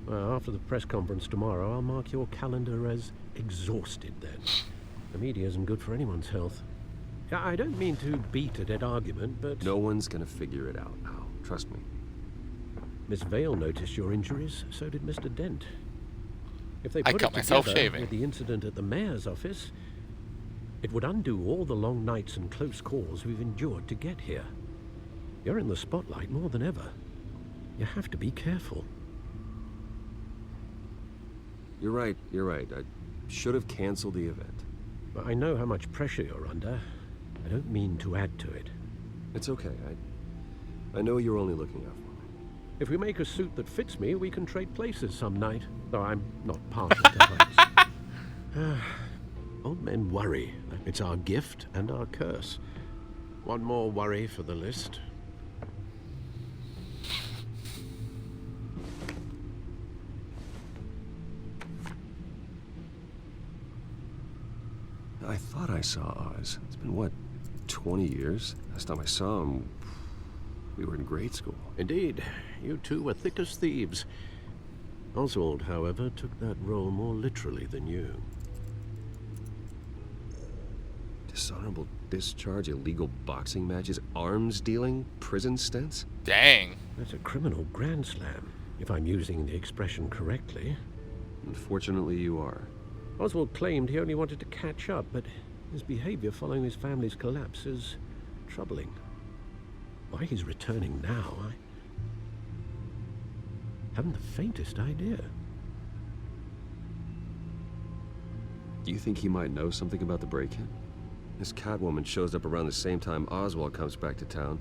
Well, after the press conference tomorrow, I'll mark your calendar as exhausted then. The media isn't good for anyone's health. I don't mean to beat a dead argument, but... No one's gonna figure it out, Al. Trust me. Miss Vale noticed your injuries, so did Mr. Dent. If they I put cut it myself together shaving. with the incident at the mayor's office, it would undo all the long nights and close calls we've endured to get here. You're in the spotlight more than ever. You have to be careful. You're right. I should have canceled the event. But I know how much pressure you're under. I don't mean to add to it. It's okay. I know you're only looking out for me. If we make a suit that fits me, we can trade places some night. Though I'm not partial to heights. Old men worry. It's our gift and our curse. One more worry for the list. I thought I saw Oz. It's been, what, 20 years? Last time I saw him, we were in grade school. Indeed. You two were thick as thieves. Oswald, however, took that role more literally than you. Dishonorable discharge, illegal boxing matches, arms dealing, prison stints? Dang. That's a criminal grand slam, if I'm using the expression correctly. Unfortunately, you are. Oswald claimed he only wanted to catch up, but his behavior following his family's collapse is troubling. Why he's returning now, I haven't the faintest idea. Do you think he might know something about the break-in? This Catwoman shows up around the same time Oswald comes back to town.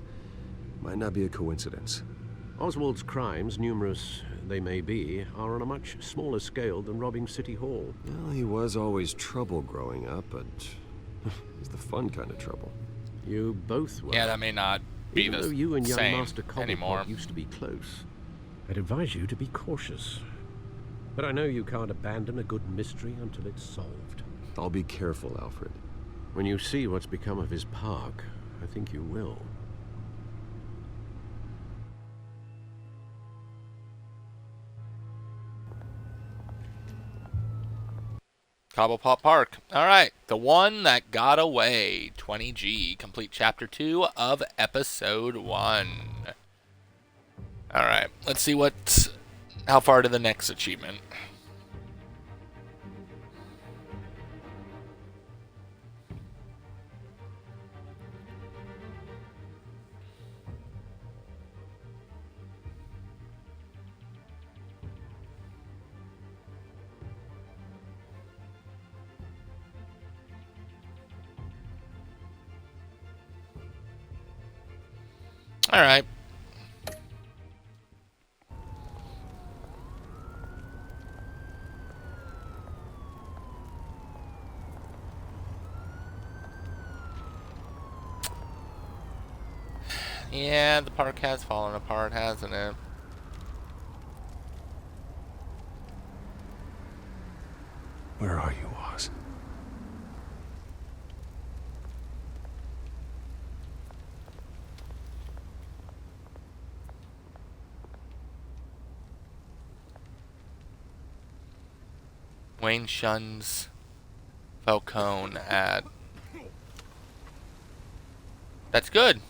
Might not be a coincidence. Oswald's crimes, numerous they may be, are on a much smaller scale than robbing City Hall. Well, he was always trouble growing up, but he's the fun kind of trouble. You both were. Yeah, that may not be Even the though you and young same Master anymore. Cobblepot used to be close, I'd advise you to be cautious. But I know you can't abandon a good mystery until it's solved. I'll be careful, Alfred. When you see what's become of his park, I think you will. Cobblepot Park. Alright. The One That Got Away. 20G. Complete Chapter 2 of Episode 1. Alright. Let's see how far to the next achievement. All right. Yeah, the park has fallen apart, hasn't it? Where are you, Oz? Wayne shuns Falcone ad. That's good.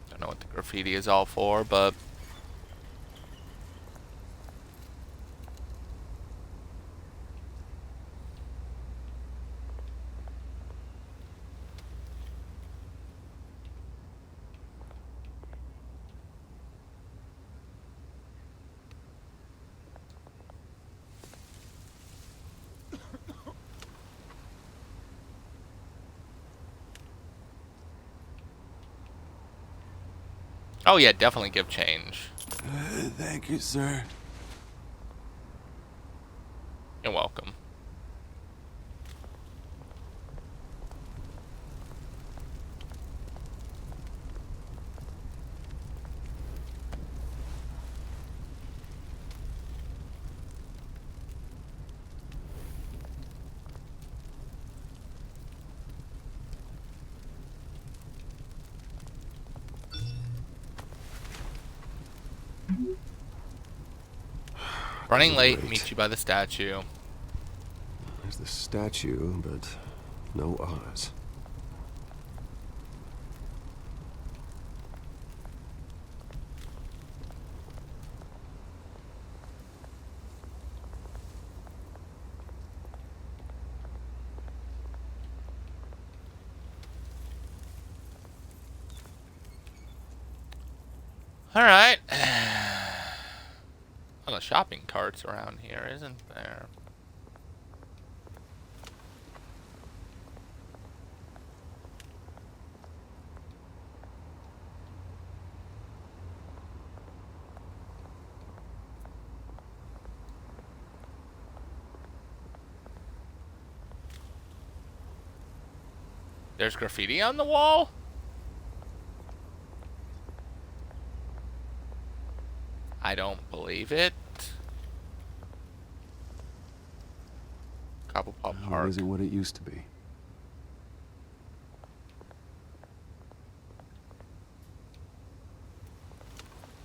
Don't know what the graffiti is all for, but oh yeah, definitely give change. Thank you, sir. You're welcome. Running late, meet you by the statue. There's the statue, but no Oz. Alright. A lot of shopping carts around here, isn't there? There's graffiti on the wall? I don't believe it. Cobblepot Park. Isn't what it used to be.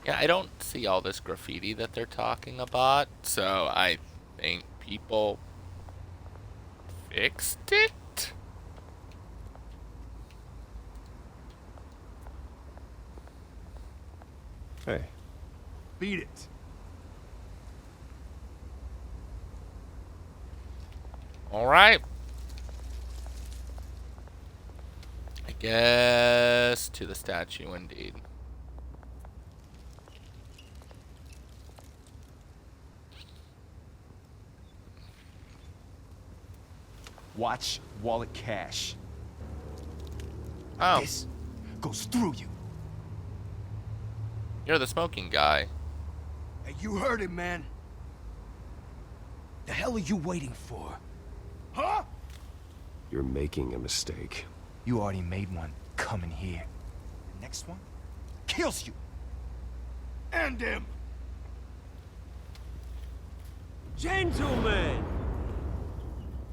Yeah, I don't see all this graffiti that they're talking about, so I think people fixed it? Hey. Beat it. All right. I guess to the statue indeed. Watch wallet cash. Oh. This goes through you. You're the smoking guy. Hey, you heard him, man. The hell are you waiting for? Huh? You're making a mistake. You already made one coming here. The next one kills you. And him. Gentlemen!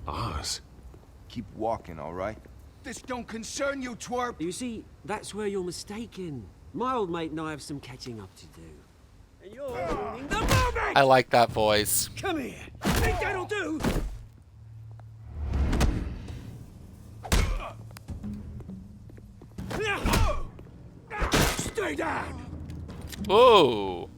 Oz. Keep walking, all right? This don't concern you, twerp. You see, that's where you're mistaken. My old mate and I have some catching up to do. And you're ruining the moment! I like that voice. Come here. Think that'll do? Stay down! Whoa!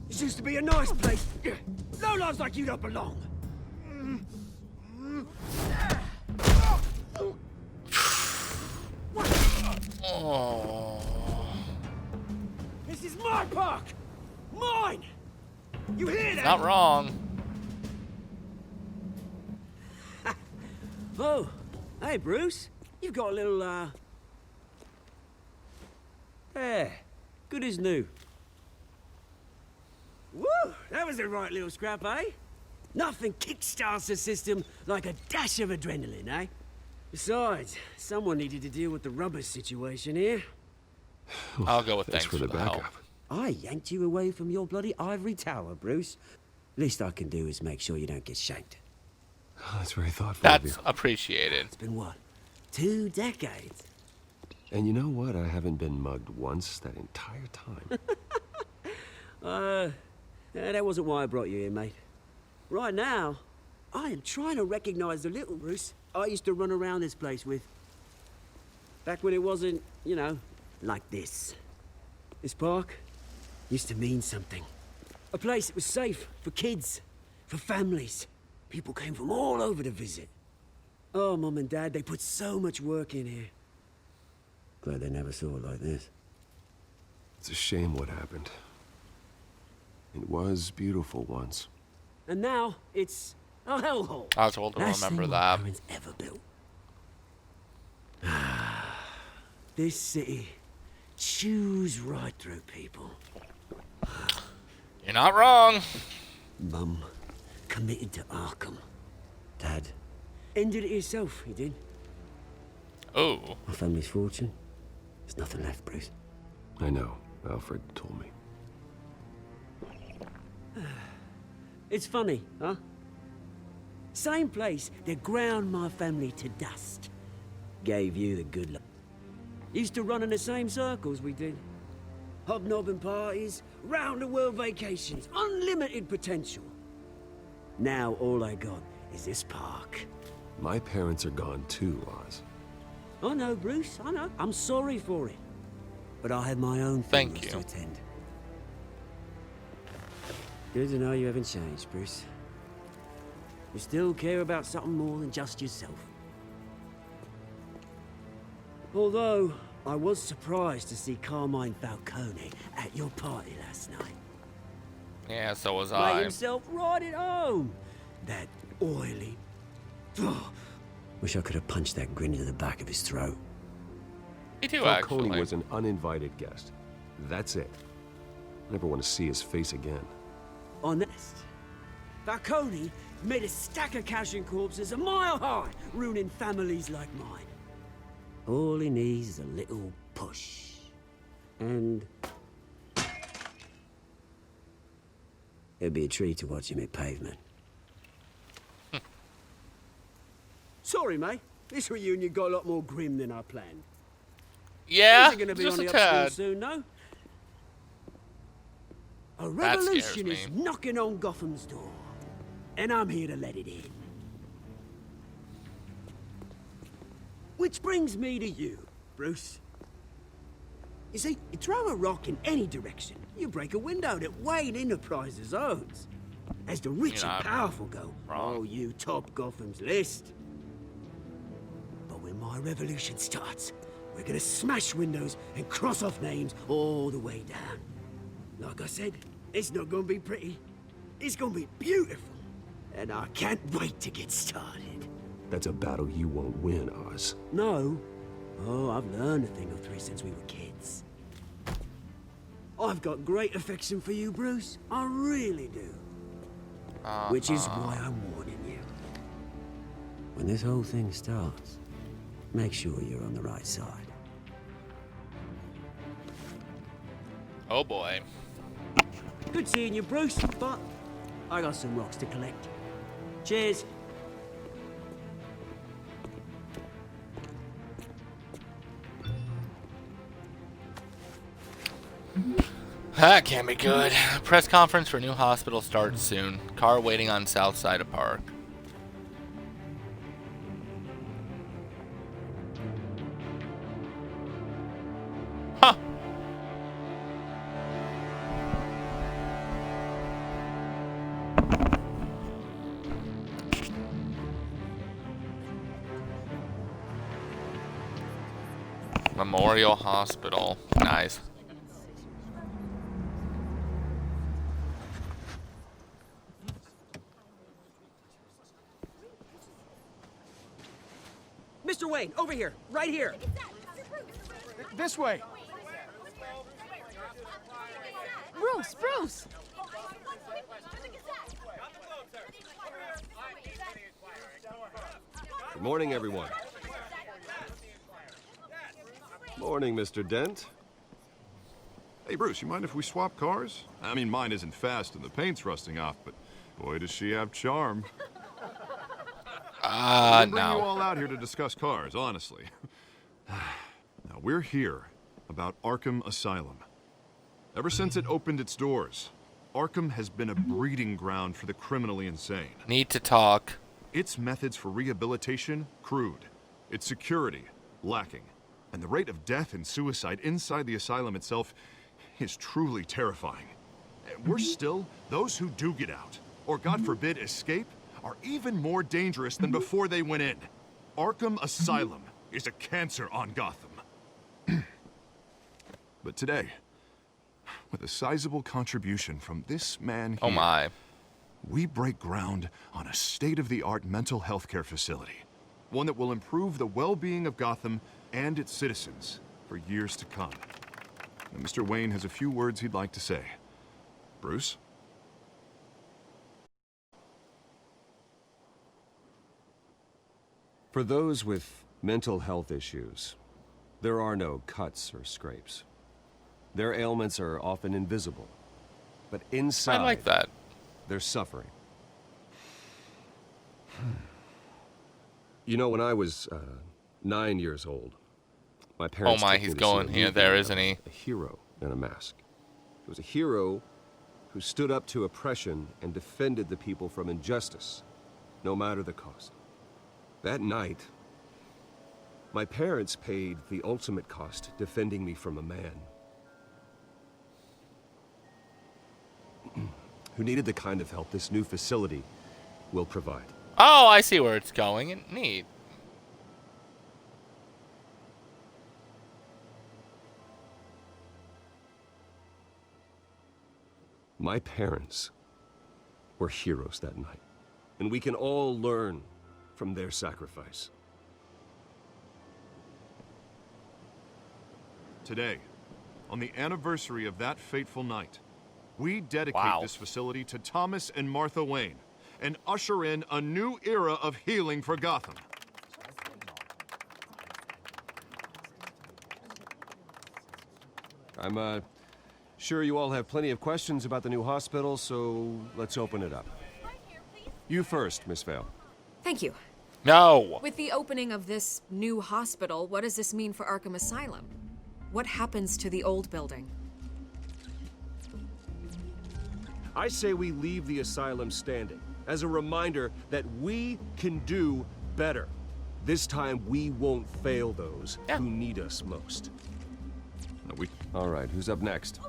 This used to be a nice place. No lives like you don't belong. my park! Mine! You hear that? Not wrong. Oh, hey, Bruce. You've got a little, yeah, good as new. Woo! That was a right little scrap, eh? Nothing kickstarts the system like a dash of adrenaline, eh? Besides, someone needed to deal with the rubber situation here. I'll go with thanks for the backup. help. I yanked you away from your bloody ivory tower, Bruce. Least I can do is make sure you don't get shanked. Oh, that's very thoughtful of you. That's appreciated. It's been what? 2 decades? And you know what? I haven't been mugged once that entire time. That wasn't why I brought you here, mate. Right now, I am trying to recognize the little Bruce I used to run around this place with. Back when it wasn't, you know, like this. This park used to mean something. A place that was safe for kids, for families. People came from all over to visit. Oh, Mum and Dad, they put so much work in here. Glad they never saw it like this. It's a shame what happened. It was beautiful once. And now, it's a hellhole. I was told to remember that. My parents ever built. This city chews right through people. You're not wrong. Mum committed to Arkham. Dad ended it himself, he did. Oh. My family's fortune. There's nothing left, Bruce. I know. Alfred told me. It's funny, huh? Same place that ground my family to dust. Gave you the good luck. Used to run in the same circles we did. Hobnobbing parties, round-the-world vacations, unlimited potential. Now all I got is this park. My parents are gone too, Oz. I know, Bruce, I know. I'm sorry for it. But I had my own funerals to attend. Good to know you haven't changed, Bruce. You still care about something more than just yourself. Although, I was surprised to see Carmine Falcone at your party last night. Yeah, so was Made I. himself right at home. That oily... Oh, wish I could have punched that grin into the back of his throat. Me too, Falcone actually. was an uninvited guest. That's it. I never want to see his face again. Honest. Falcone made a stack of cash and corpses a mile high, ruining families like mine. All he needs is a little push. And... it'd be a treat to watch him hit pavement. Sorry, mate. This reunion got a lot more grim than I planned. Yeah, Things are gonna be just on a the upswing tad. soon, no? A That scares revolution me. is knocking on Gotham's door, and I'm here to let it in. Which brings me to you, Bruce. You see, you throw a rock in any direction, you break a window that Wayne Enterprises owns. As the rich You're and not powerful go, wrong. oh, you top Gotham's list. But when my revolution starts, we're gonna smash windows and cross off names all the way down. Like I said, it's not gonna be pretty. It's gonna be beautiful. And I can't wait to get started. That's a battle you won't win, Oz. No. Oh, I've learned a thing or three since we were kids. I've got great affection for you, Bruce. I really do. Which is why I'm warning you. When this whole thing starts, make sure you're on the right side. Oh boy. Good seeing you, Bruce, but I got some rocks to collect. Cheers. That can't be good. Press conference for new hospital starts soon. Car waiting on south side of park. Huh. Memorial Hospital. Nice. Mr. Wayne, over here, right here. This way. Bruce! Good morning, everyone. Morning, Mr. Dent. Hey, Bruce, you mind if we swap cars? I mean, mine isn't fast and the paint's rusting off, but boy, does she have charm. I didn't bring you all out here to discuss cars, honestly. Now, we're here about Arkham Asylum. Ever since it opened its doors, Arkham has been a breeding ground for the criminally insane. Need to talk. Its methods for rehabilitation, crude. Its security, lacking. And the rate of death and suicide inside the asylum itself is truly terrifying. And worse still, those who do get out, or God forbid escape, are even more dangerous than before they went in. Arkham Asylum is a cancer on Gotham. But today, with a sizable contribution from this man here, we break ground on a state-of-the-art mental health care facility. One that will improve the well-being of Gotham and its citizens for years to come. And Mr. Wayne has a few words he'd like to say. Bruce? For those with mental health issues, there are no cuts or scrapes. Their ailments are often invisible, but inside, I like that. They're suffering. You know, when I was 9 years old, my parents took me he's to going see a here. movie There, about isn't he? A hero in a mask. It was a hero who stood up to oppression and defended the people from injustice, no matter the cost. That night, my parents paid the ultimate cost defending me from a man who needed the kind of help this new facility will provide. Oh, I see where it's going. Neat. My parents were heroes that night, and we can all learn from their sacrifice. Today, on the anniversary of that fateful night, we dedicate this facility to Thomas and Martha Wayne and usher in a new era of healing for Gotham. I'm sure you all have plenty of questions about the new hospital, so let's open it up. You first, Miss Vale. Thank you. No! With the opening of this new hospital, what does this mean for Arkham Asylum? What happens to the old building? I say we leave the asylum standing as a reminder that we can do better. This time we won't fail those who need us most. All right, who's up next?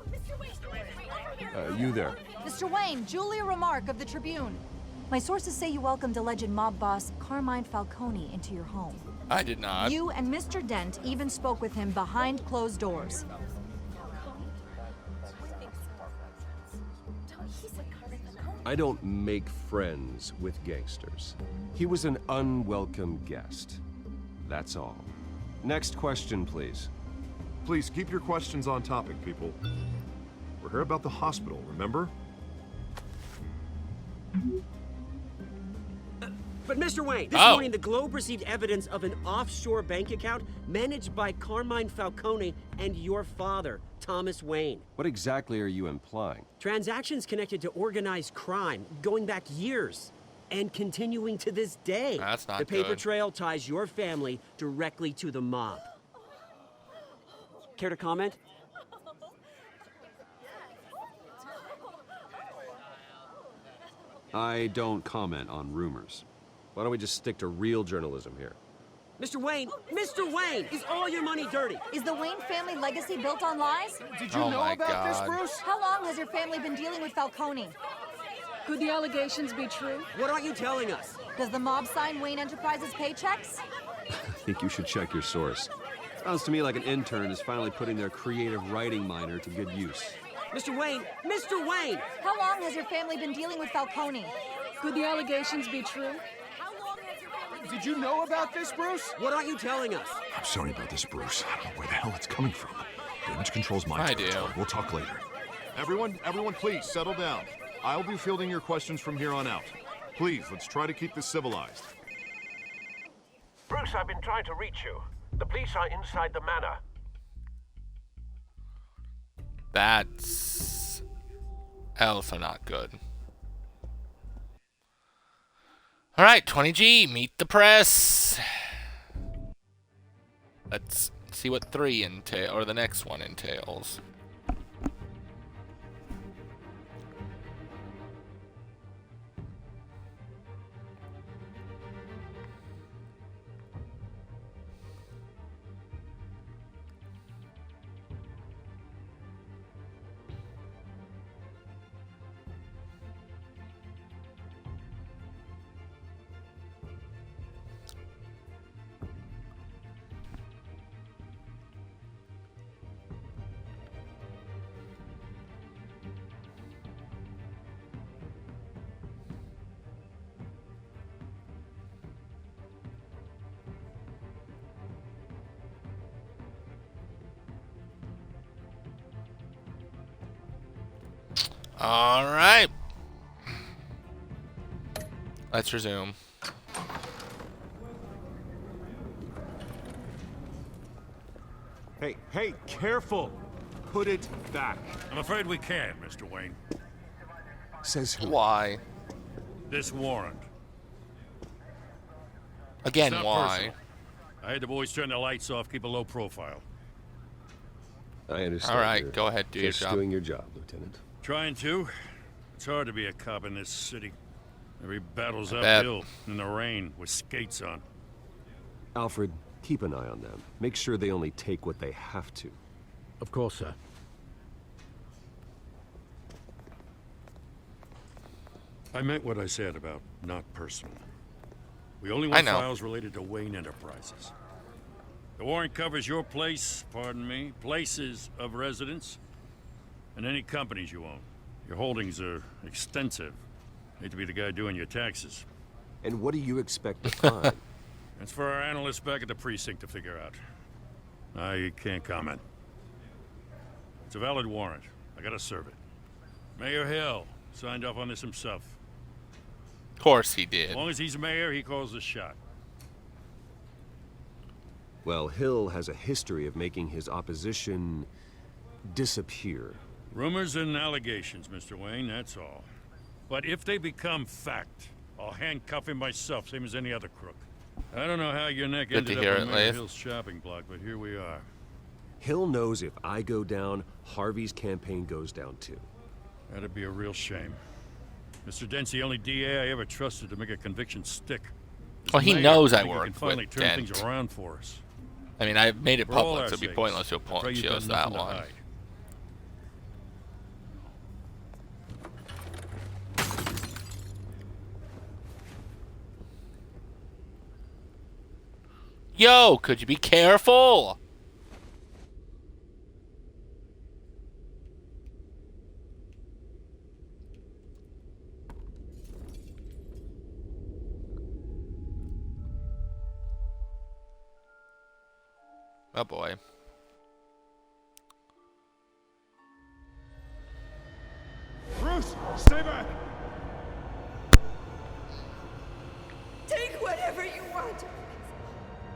You there. Mr. Wayne, Julia Remark of the Tribune. My sources say you welcomed alleged mob boss Carmine Falcone into your home. I did not. You and Mr. Dent even spoke with him behind closed doors. I don't make friends with gangsters. He was an unwelcome guest. That's all. Next question, please. Please keep your questions on topic, people. We're here about the hospital, remember? But Mr. Wayne, this morning the Globe received evidence of an offshore bank account managed by Carmine Falcone and your father, Thomas Wayne. What exactly are you implying? Transactions connected to organized crime, going back years, and continuing to this day. That's not The paper good. trail ties your family directly to the mob. Care to comment? I don't comment on rumors. Why don't we just stick to real journalism here? Mr. Wayne, is all your money dirty? Is the Wayne family legacy built on lies? Did you know about this, Bruce? How long has your family been dealing with Falcone? Could the allegations be true? What aren't you telling us? Does the mob sign Wayne Enterprises paychecks? I think you should check your source. Sounds to me like an intern is finally putting their creative writing minor to good use. Mr. Wayne! How long has your family been dealing with Falcone? Could the allegations be true? Did you know about this, Bruce? What aren't you telling us? I'm sorry about this, Bruce. I don't know where the hell it's coming from. Damage control's my I territory. do. We'll talk later. Everyone, please settle down. I'll be fielding your questions from here on out. Please, let's try to keep this civilized. Bruce, I've been trying to reach you. The police are inside the manor. That's also not good. Alright, 20G, meet the press. Let's see what 3 entail, or the next one entails. Alright. Let's resume. Hey, careful! Put it back. I'm afraid we can't, Mr. Wayne. Says who? Why? This warrant. Again, It's not why? personal. I had the boys turn the lights off, keep a low profile. I understand. All right, You're go ahead, do your just job. doing your job, Lieutenant. Trying to. It's hard to be a cop in this city. Every battle's I bet. uphill, in the rain, with skates on. Alfred, keep an eye on them. Make sure they only take what they have to. Of course, sir. I meant what I said about not personal. We only I want know. files related to Wayne Enterprises. The warrant covers your place, pardon me, places of residence, and any companies you own. Your holdings are extensive. Hate to be the guy doing your taxes. And what do you expect to find? That's for our analysts back at the precinct to figure out. I can't comment. It's a valid warrant. I gotta serve it. Mayor Hill signed off on this himself. Of course he As did. long as he's mayor, he calls the shot. Well, Hill has a history of making his opposition disappear. Rumors and allegations, Mr. Wayne, that's all. But if they become fact, I'll handcuff him myself, same as any other crook. I don't know how your neck Good to ended hear up it, on Mayor Leif. Hill's shopping block, but here we are. Hill knows if I go down, Harvey's campaign goes down too. That'd be a real shame. Mr. Dent's the only DA I ever trusted to make a conviction stick. As Well, he mayor, knows I think he can worked finally with turn Dent. things around for us. I mean, I've made it For all public, our so it'd be sakes, pointless to I pray point you've got shows that nothing to one. hide. Yo, could you be careful? Oh boy. Bruce, stay back! Take whatever you want.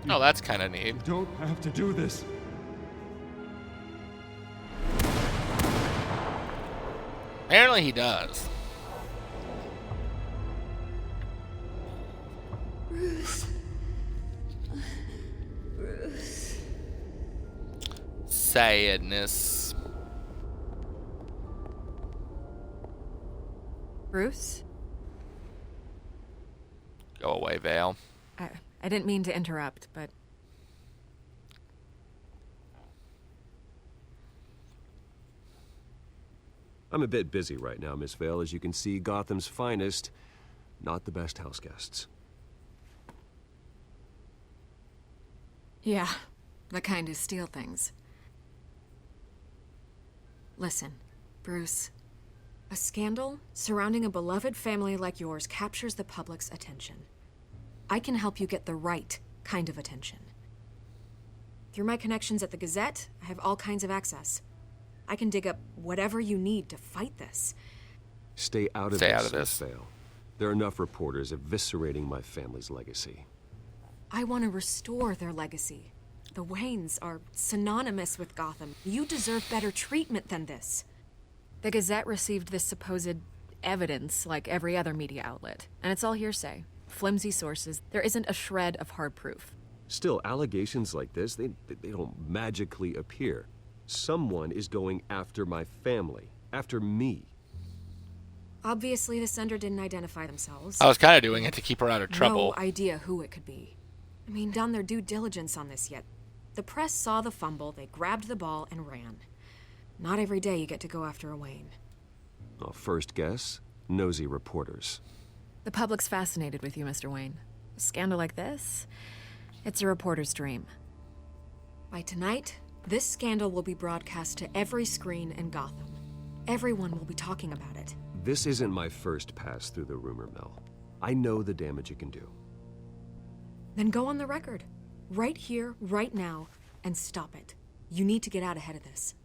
Oh, that's kind of neat. You don't have to do this. Apparently he does. Bruce. Bruce. Sadness. Bruce? Go away, Vale. I didn't mean to interrupt, but I'm a bit busy right now, Miss Vale. As you can see, Gotham's finest, not the best house guests. yeah, the kind who steal things. Listen, Bruce. A scandal surrounding a beloved family like yours captures the public's attention. I can help you get the right kind of attention. Through my connections at the Gazette, I have all kinds of access. I can dig up whatever you need to fight this. Stay out of this. Fail. There are enough reporters eviscerating my family's legacy. I want to restore their legacy. The Waynes are synonymous with Gotham. You deserve better treatment than this. The Gazette received this supposed evidence like every other media outlet, and it's all hearsay. Flimsy sources. There isn't a shred of hard proof. Still, allegations like this, they don't magically appear. Someone is going after my family, after me. Obviously, the sender didn't identify themselves. I was kind of doing it to keep her out of trouble. No idea who it could be. I mean, done their due diligence on this yet. The press saw the fumble, they grabbed the ball and ran. Not every day you get to go after a Wayne. Well, first guess, nosy reporters. The public's fascinated with you, Mr. Wayne. A scandal like this, it's a reporter's dream. By tonight, this scandal will be broadcast to every screen in Gotham. Everyone will be talking about it. This isn't my first pass through the rumor mill. I know the damage it can do. Then go on the record. Right here, right now, and stop it. You need to get out ahead of this.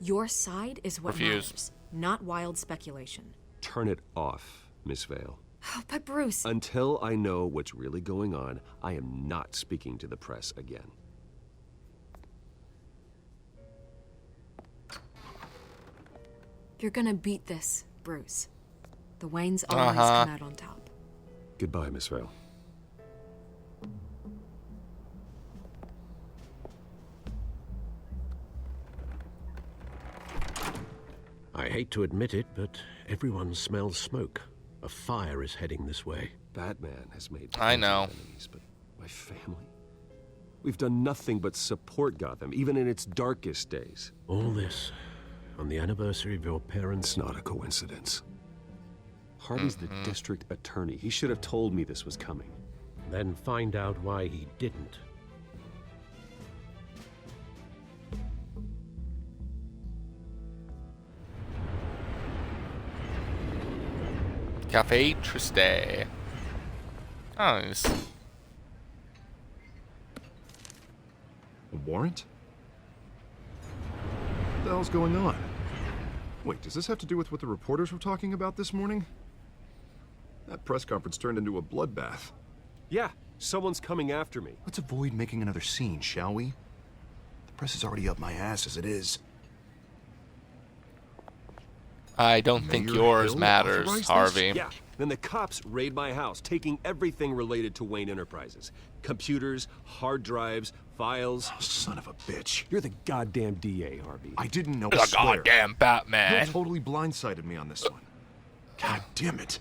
Your side is what matters, not wild speculation. Turn it off, Miss Vale. Oh, but Bruce... Until I know what's really going on, I am not speaking to the press again. You're gonna beat this, Bruce. The Waynes always come out on top. Goodbye, Miss Vale. I hate to admit it, but everyone smells smoke. A fire is heading this way. Batman has made I know. enemies, but my family? We've done nothing but support Gotham, even in its darkest days. All this on the anniversary of your parents'... It's not a coincidence. Harvey's the district attorney. He should have told me this was coming. Then find out why he didn't. Cafe Triste. Oh, nice. A warrant? What the hell's going on? Wait, does this have to do with what the reporters were talking about this morning? That press conference turned into a bloodbath. Yeah, someone's coming after me. Let's avoid making another scene, shall we? The press is already up my ass as it is. I don't think yours matters, Harvey. Yeah, then the cops raid my house, taking everything related to Wayne Enterprises. Computers, hard drives, files. Oh, son of a bitch. You're the goddamn DA, Harvey. I didn't know. You're the goddamn Batman. You totally blindsided me on this one. God damn it.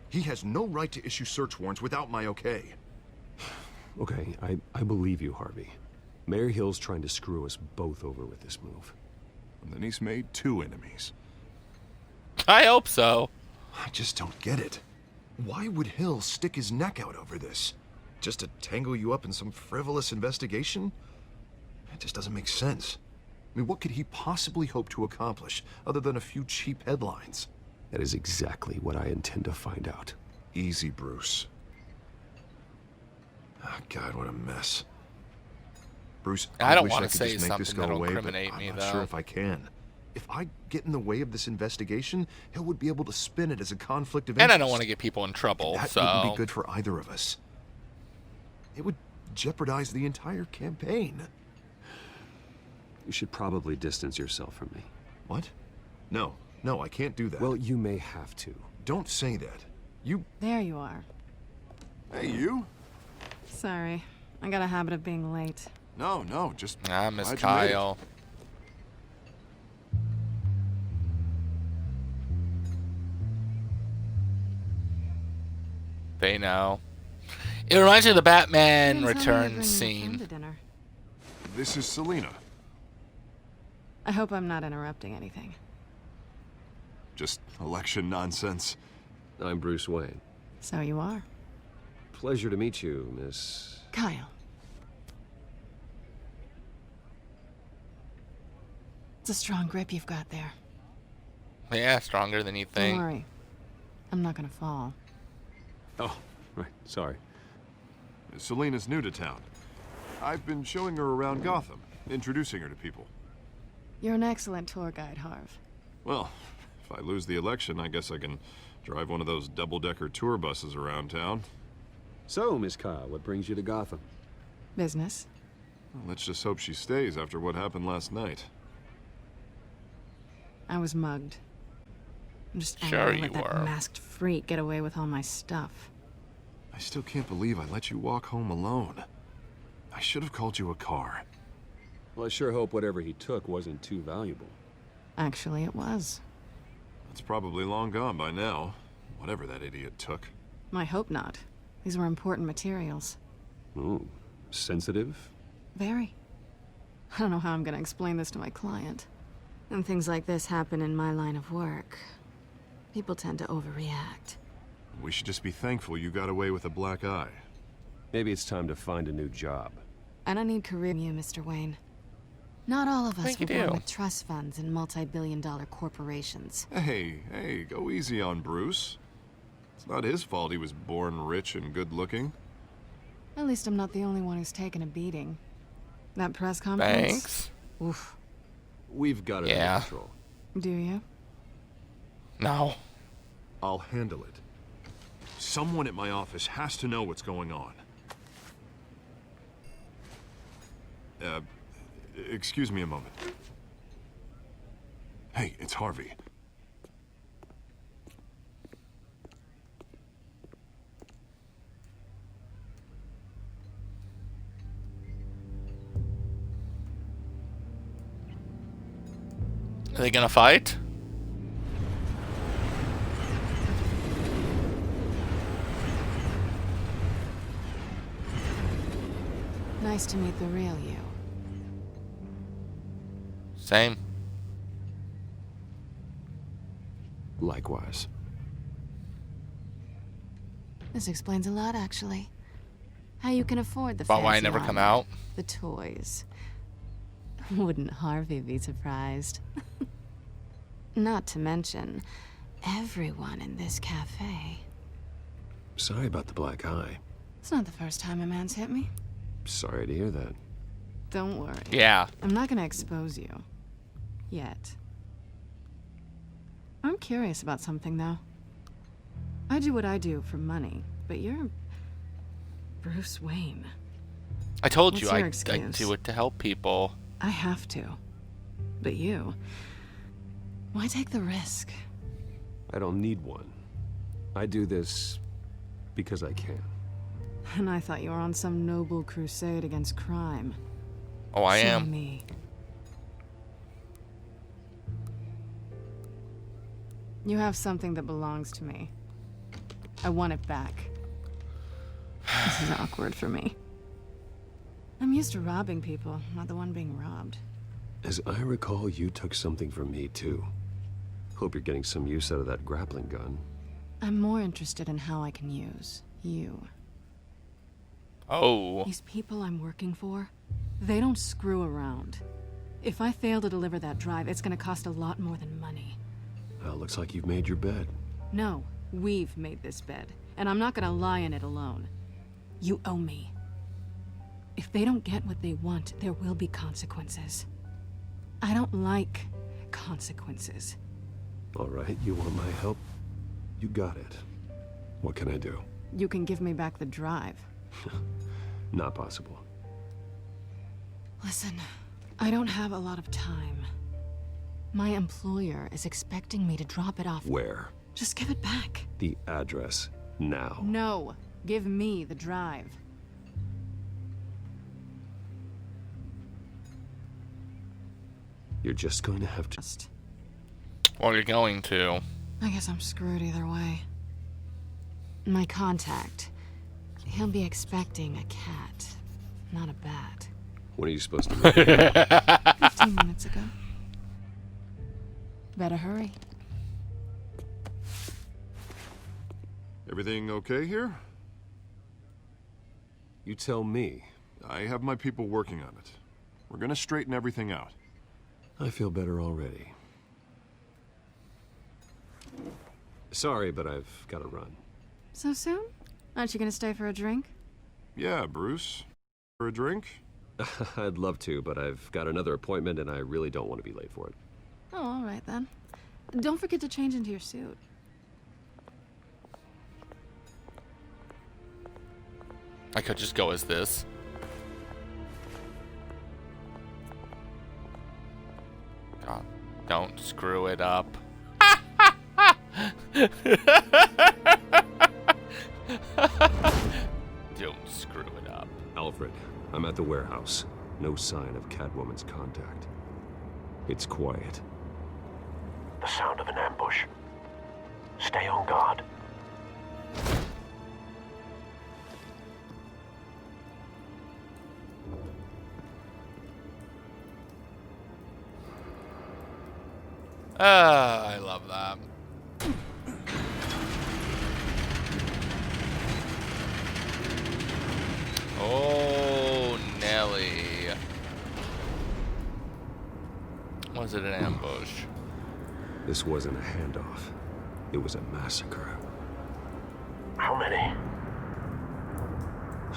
He has no right to issue search warrants without my okay. Okay, I believe you, Harvey. Mayor Hill's trying to screw us both over with this move. And then he's made 2 enemies. I hope so. I just don't get it. Why would Hill stick his neck out over this? Just to tangle you up in some frivolous investigation? It just doesn't make sense. I mean, what could he possibly hope to accomplish other than a few cheap headlines? That is exactly what I intend to find out. Easy, Bruce. Oh, God, what a mess. Bruce, I don't wish want I to could say just make this something go that'll away, but incriminate me, I'm though. not sure if I can. If I get in the way of this investigation, Hill would be able to spin it as a conflict of interest. And I don't want to get people in trouble, That so... wouldn't be good for either of us. It would jeopardize the entire campaign. You should probably distance yourself from me. What? No, I can't do that. Well, you may have to. Don't say that. You... There you are. Hey, you? Sorry. I got a habit of being late. No, just... Ah, Miss glad you made it. Kyle. They know. It reminds me of the Batman return scene. This is Selina. I hope I'm not interrupting anything. Just election nonsense. I'm Bruce Wayne. So you are. Pleasure to meet you, Miss... Kyle. It's a strong grip you've got there. Yeah, stronger than you think. Don't worry. I'm not gonna fall. Oh, Right, sorry. Selena's new to town. I've been showing her around Gotham, introducing her to people. You're an excellent tour guide, Harv. Well, if I lose the election, I guess I can drive one of those double-decker tour buses around town. So, Miss Kyle, what brings you to Gotham? Business. Well, let's just hope she stays after what happened last night. I was mugged. I'm just Sure angry you let that were. masked freak get away with all my stuff. I still can't believe I let you walk home alone. I should have called you a car. Well, I sure hope whatever he took wasn't too valuable. Actually, it was. It's probably long gone by now, whatever that idiot took. I hope not. These were important materials. Ooh, sensitive? Very. I don't know how I'm gonna explain this to my client. And things like this happen in my line of work. People tend to overreact. We should just be thankful you got away with a black eye. Maybe it's time to find a new job. I don't need career from you, Mr. Wayne. Not all of us Think you were born do. with trust funds and multi-billion-dollar corporations. Hey, go easy on Bruce. It's not his fault he was born rich and good-looking. At least I'm not the only one who's taken a beating. That press conference? Thanks. Oof. We've got it Yeah. under control. Do you? No. I'll handle it. Someone at my office has to know what's going on. Excuse me a moment. Hey, it's Harvey. Are they gonna fight? Nice to meet the real you. Same. Likewise. This explains a lot, actually. How you can afford the About why I fancy never come armor, out? the toys. Wouldn't Harvey be surprised? Not to mention, everyone in this cafe. Sorry about the black eye. It's not the first time a man's hit me. Sorry to hear that. Don't worry. Yeah. I'm not gonna expose you. Yet. I'm curious about something, though. I do what I do for money, but you're Bruce Wayne. I told you What's your I excuse? do it to help people. I have to. But you... why take the risk? I don't need one. I do this because I can. And I thought you were on some noble crusade against crime. Oh, I Show am. me. You have something that belongs to me. I want it back. This is awkward for me. I'm used to robbing people, not the one being robbed. As I recall, you took something from me, too. Hope you're getting some use out of that grappling gun. I'm more interested in how I can use you. Oh. These people I'm working for, they don't screw around. If I fail to deliver that drive, it's gonna cost a lot more than money. Well, looks like you've made your bed. No, we've made this bed, and I'm not gonna lie in it alone. You owe me. If they don't get what they want, there will be consequences. I don't like consequences. All right, you want my help? You got it. What can I do? You can give me back the drive. Not possible. Listen, I don't have a lot of time. My employer is expecting me to drop it off. Where? Just give it back. The address, now. No, give me the drive. You're just going to have to... Well, you're going to. I guess I'm screwed either way. My contact. He'll be expecting a cat, not a bat. When are you supposed to make it? 15 minutes ago. Better hurry. Everything okay here? You tell me. I have my people working on it. We're gonna straighten everything out. I feel better already. Sorry, but I've got to run. So soon? Aren't you gonna stay for a drink? Yeah, Bruce. For a drink? I'd love to, but I've got another appointment and I really don't want to be late for it. Oh, all right then. Don't forget to change into your suit. I could just go as this. God, don't screw it up. Don't screw it up. Alfred, I'm at the warehouse. No sign of Catwoman's contact. It's quiet. The sound of an ambush. Stay on guard. I love that. Oh, Nelly. Was it an ambush? This wasn't a handoff. It was a massacre. How many?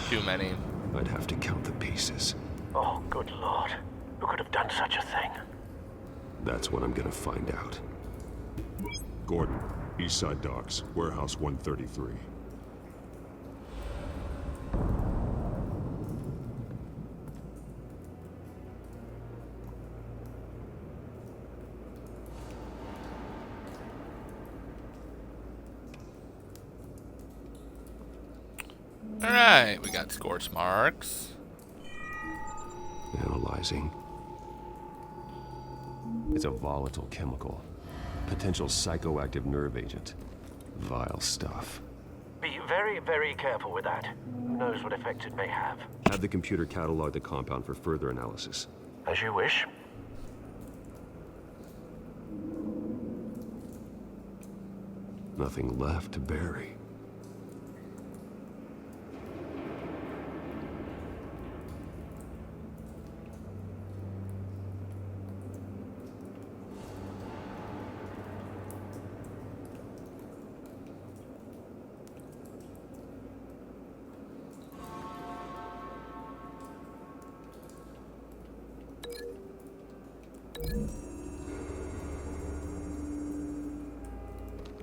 Too many. I'd have to count the pieces. Oh, good Lord. Who could have done such a thing? That's what I'm gonna find out. Gordon, Eastside Docks, Warehouse 133. Alright, we got scorch marks. Analyzing. It's a volatile chemical. Potential psychoactive nerve agent. Vile stuff. Be very, very careful with that. Who knows what effects it may have. Have the computer catalog the compound for further analysis. As you wish. Nothing left to bury.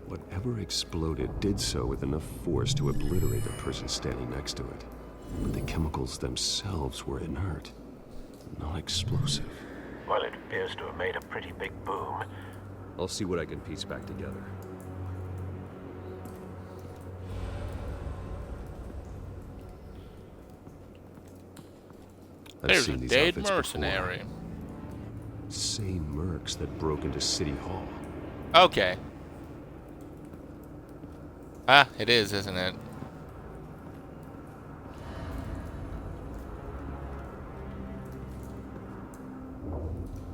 Whatever exploded did so with enough force to obliterate the person standing next to it. But the chemicals themselves were inert, not explosive. Well, it appears to have made a pretty big boom. I'll see what I can piece back together. There's a dead mercenary. Before. Same mercs that broke into City Hall. Okay. Ah, it is, isn't it?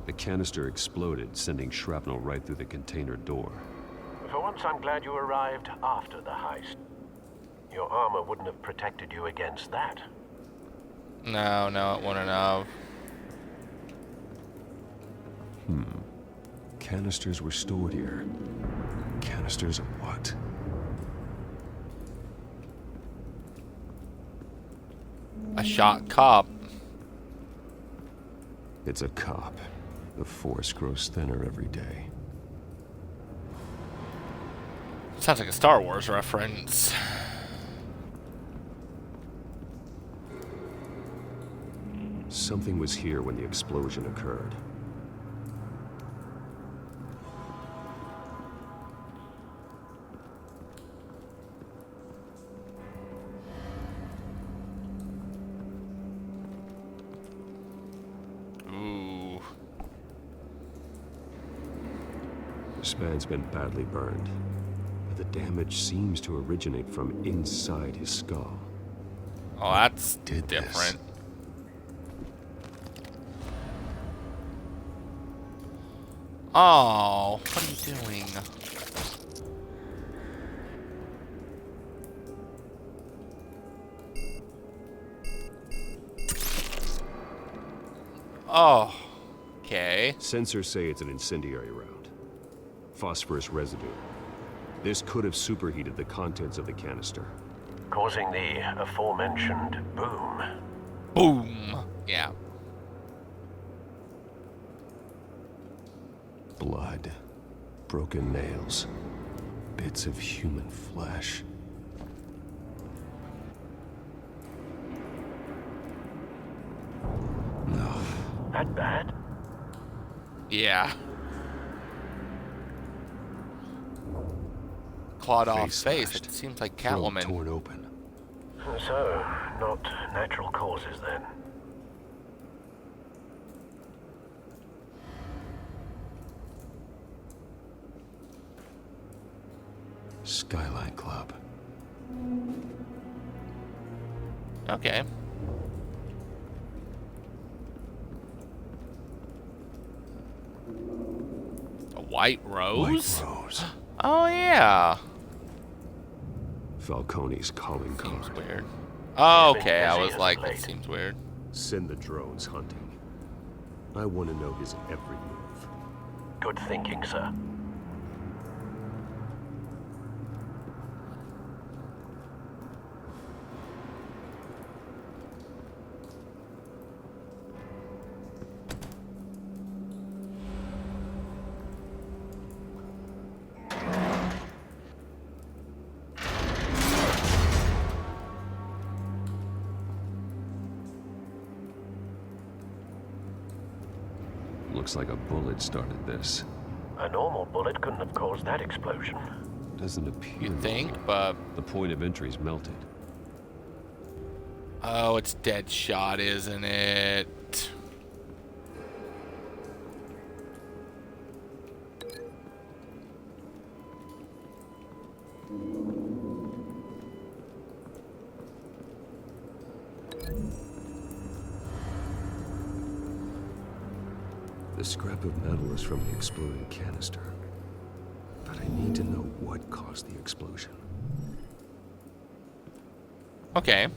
The canister exploded, sending shrapnel right through the container door. For once, I'm glad you arrived after the heist. Your armor wouldn't have protected you against that. No, it wouldn't have. Canisters were stored here. Canisters of what? A shot cop. It's a cop. The force grows thinner every day. Sounds like a Star Wars reference. Something was here when the explosion occurred. Ooh. This man's been badly burned, but the damage seems to originate from inside his skull. Oh, that's different. Oh, what are you doing? Oh, okay. Sensors say it's an incendiary round. Phosphorus residue. This could have superheated the contents of the canister. causing the aforementioned boom. Boom. Yeah. Blood, broken nails, bits of human flesh. No. That bad? Yeah. Clawed off face. It seems like Catwoman. Torn open. So, not natural causes then. Skyline Club. Okay. A white rose? White rose. Oh, yeah. Falcone's calling card. Seems weird. Oh, okay, I was like, that seems weird. Send the drones hunting. I want to know his every move. Good thinking, sir. Looks like a bullet started this. A normal bullet couldn't have caused that explosion. Doesn't appear. You think, but the point of entry's melted. Oh, it's Deadshot, isn't it? The scrap of metal is from the exploding canister. But I need to know what caused the explosion. Okay.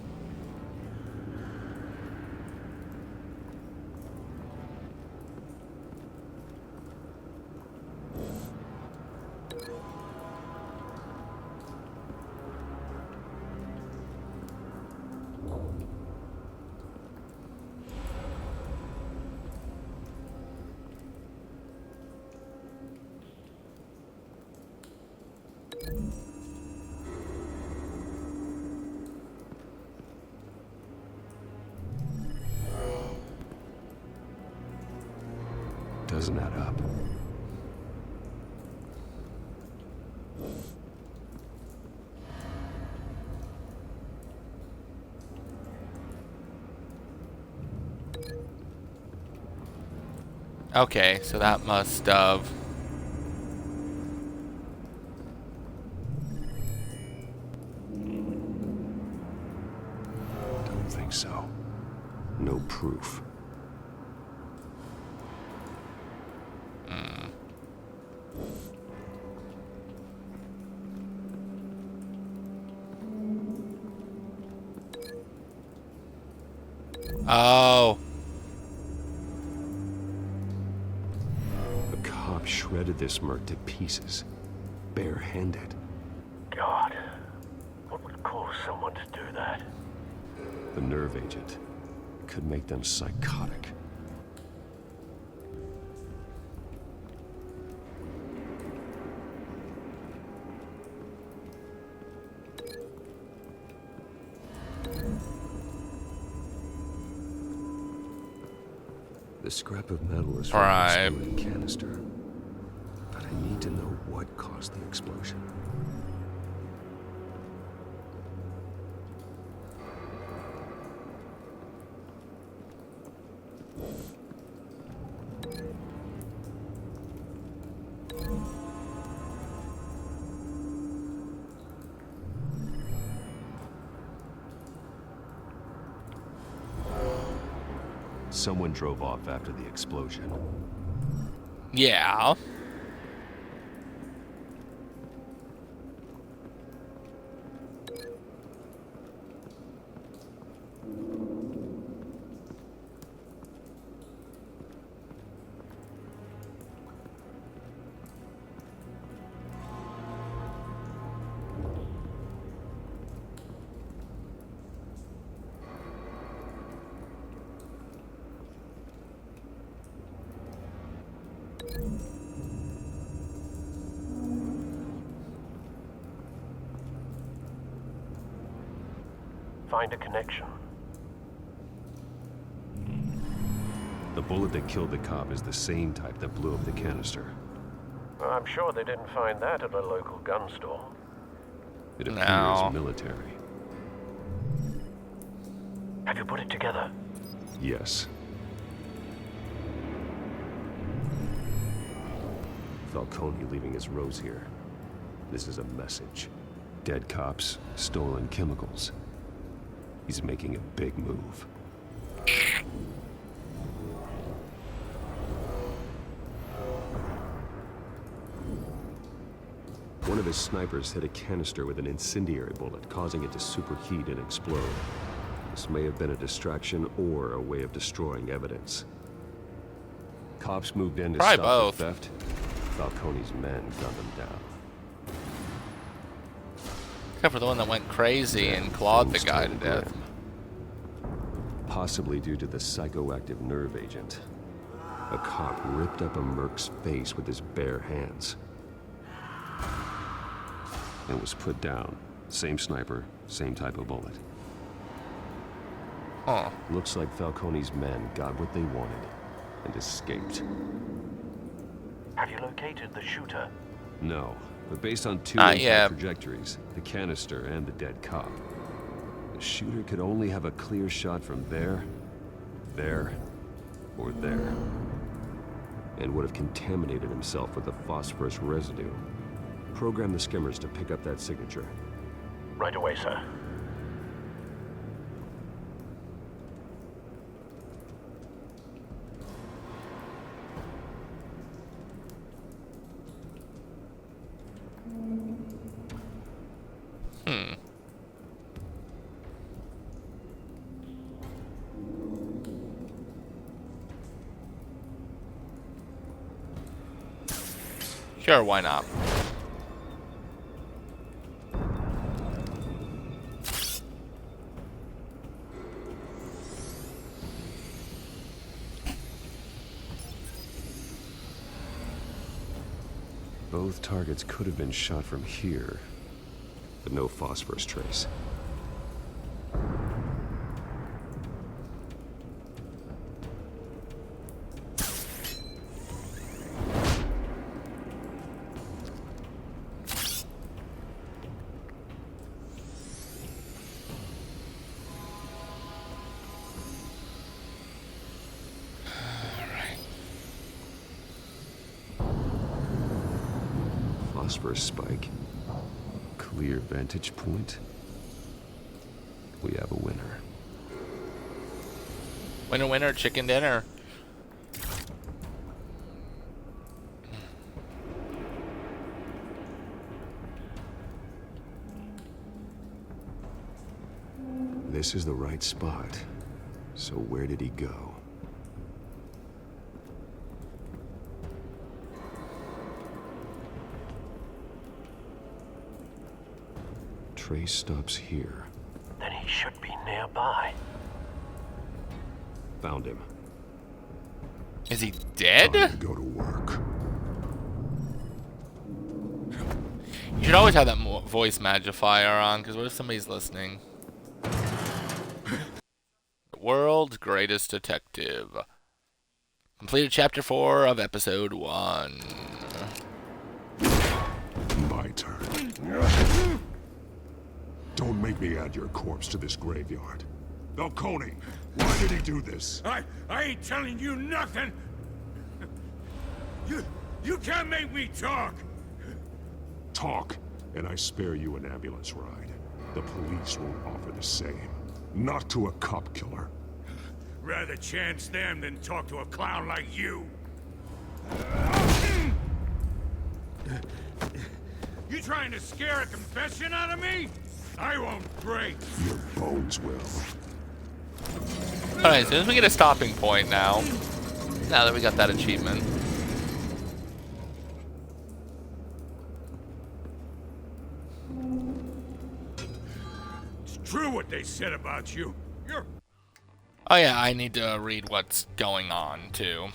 Doesn't add up. Okay, so that must have... Don't think so. No proof. Oh. A cop shredded this merc to pieces. Bare-handed. God, what would cause someone to do that? The nerve agent could make them psychotic. The scrap of metal is from the exploding canister. But I need to know what caused the explosion. Someone drove off after the explosion. Yeah. Find a connection. The bullet that killed the cop is the same type that blew up the canister. I'm sure they didn't find that at a local gun store. It appears military. Have you put it together? Yes. Falcone leaving his rose here. This is a message. Dead cops, stolen chemicals. He's making a big move. One of his snipers hit a canister with an incendiary bullet, causing it to superheat and explode. This may have been a distraction or a way of destroying evidence. Cops moved in to stop the theft. Falcone's men gunned them down. Except for the one that went crazy and clawed the guy to death. Possibly due to the psychoactive nerve agent. A cop ripped up a merc's face with his bare hands. And was put down. Same sniper, same type of bullet. Huh. Looks like Falcone's men got what they wanted and escaped. Have you located the shooter? No, but based on two trajectories, the canister and the dead cop, the shooter could only have a clear shot from there, or there, and would have contaminated himself with the phosphorus residue. Program the skimmers to pick up that signature. Right away, sir. Sure, why not? Both targets could have been shot from here, but no phosphorus trace. Phosphorus spike. Clear vantage point. We have a winner. Winner, winner, chicken dinner. This is the right spot. So where did he go? Trace stops here. Then he should be nearby. Found him. Is he dead? Time to go to work. You should always have that voice magnifier on, because what if somebody's listening? The world's greatest detective. Completed chapter 4 of episode 1. My turn. Don't make me add your corpse to this graveyard. Falcone, why did he do this? I ain't telling you nothing! You can't make me talk! Talk, and I spare you an ambulance ride. The police won't offer the same. Not to a cop killer. Rather chance them than talk to a clown like you. You trying to scare a confession out of me? I won't break. Your bones will. Alright, so as we get a stopping point now that we got that achievement. It's true what they said about you. You're... Oh yeah, I need to read what's going on, too.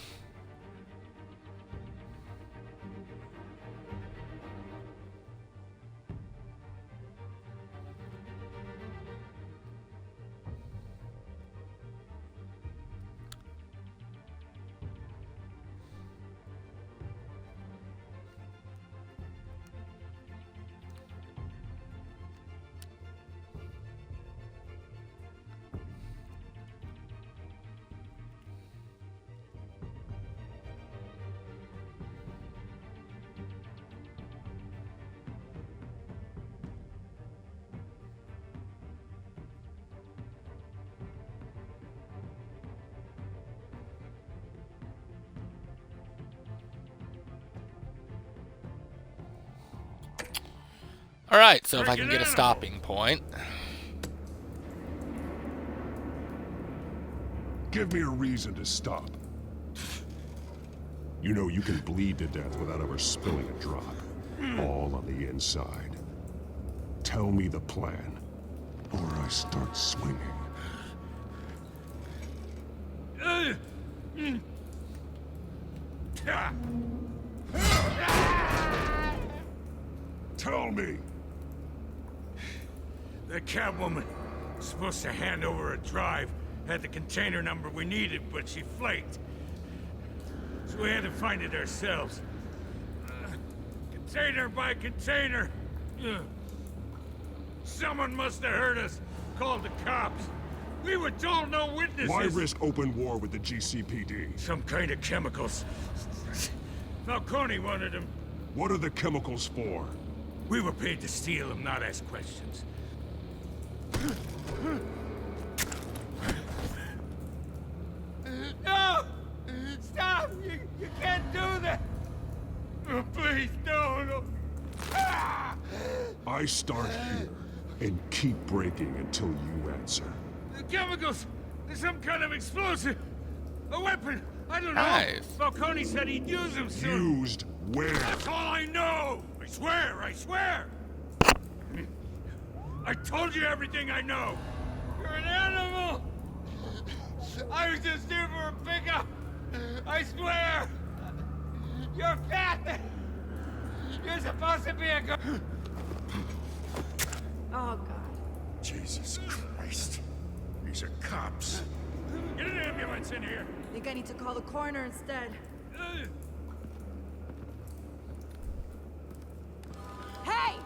Alright, so if I can get a stopping point. Give me a reason to stop. You know you can bleed to death without ever spilling a drop. All on the inside. Tell me the plan, or I start swinging. Tell me! The Catwoman was supposed to hand over a drive, had the container number we needed, but she flaked. So we had to find it ourselves. Container by container. Someone must have heard us, called the cops. We were told no witnesses. Why risk open war with the GCPD? Some kind of chemicals. Falcone wanted them. What are the chemicals for? We were paid to steal them, not ask questions. No! Stop! You can't do that! Oh, please, no! I start here and keep breaking until you answer. The chemicals! There's some kind of explosive! A weapon! I don't know! Nice. Falcone said he'd use them soon! Used where? That's all I know! I swear! I swear! I told you everything I know! You're an animal! I was just here for a pickup! I swear! You're fat! You're supposed to be a girl! Oh, God. Jesus Christ. These are cops. Get an ambulance in here! I think I need to call the coroner instead. Hey!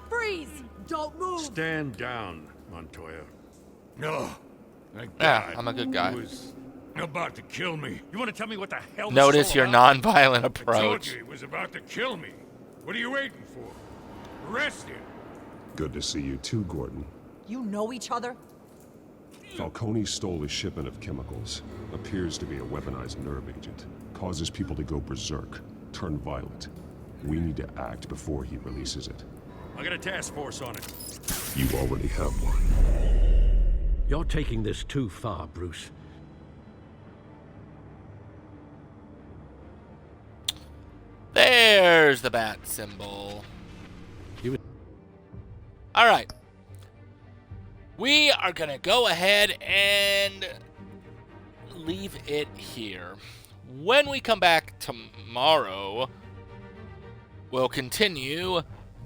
Freeze! Don't move! Stand down, Montoya. No. Thank Yeah, God. I'm a good guy. He was about to kill me. You want to tell me what the hell this Notice is your all about? non-violent I told approach. you he was about to kill me. What are you waiting for? Arrest him. Good to see you too, Gordon. You know each other? Falcone stole a shipment of chemicals. Appears to be a weaponized nerve agent. Causes people to go berserk, turn violent. We need to act before he releases it. I got a task force on it. You already have one. You're taking this too far, Bruce. There's the bat symbol. Alright. We are going to go ahead and leave it here. When we come back tomorrow, we'll continue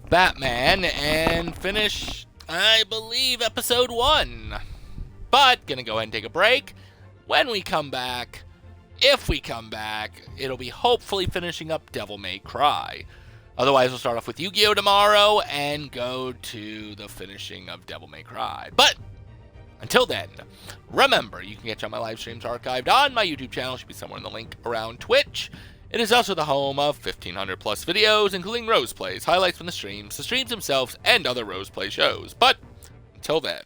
Batman and finish, I believe, episode 1. But, gonna go ahead and take a break. When we come back, if we come back, it'll be hopefully finishing up Devil May Cry. Otherwise, we'll start off with Yu-Gi-Oh! Tomorrow and go to the finishing of Devil May Cry. But, until then, remember, you can catch all my live streams archived on my YouTube channel. Should be somewhere in the link around Twitch. It is also the home of 1,500 plus videos, including Rose Plays, highlights from the streams themselves, and other Rose Play shows. But, until then...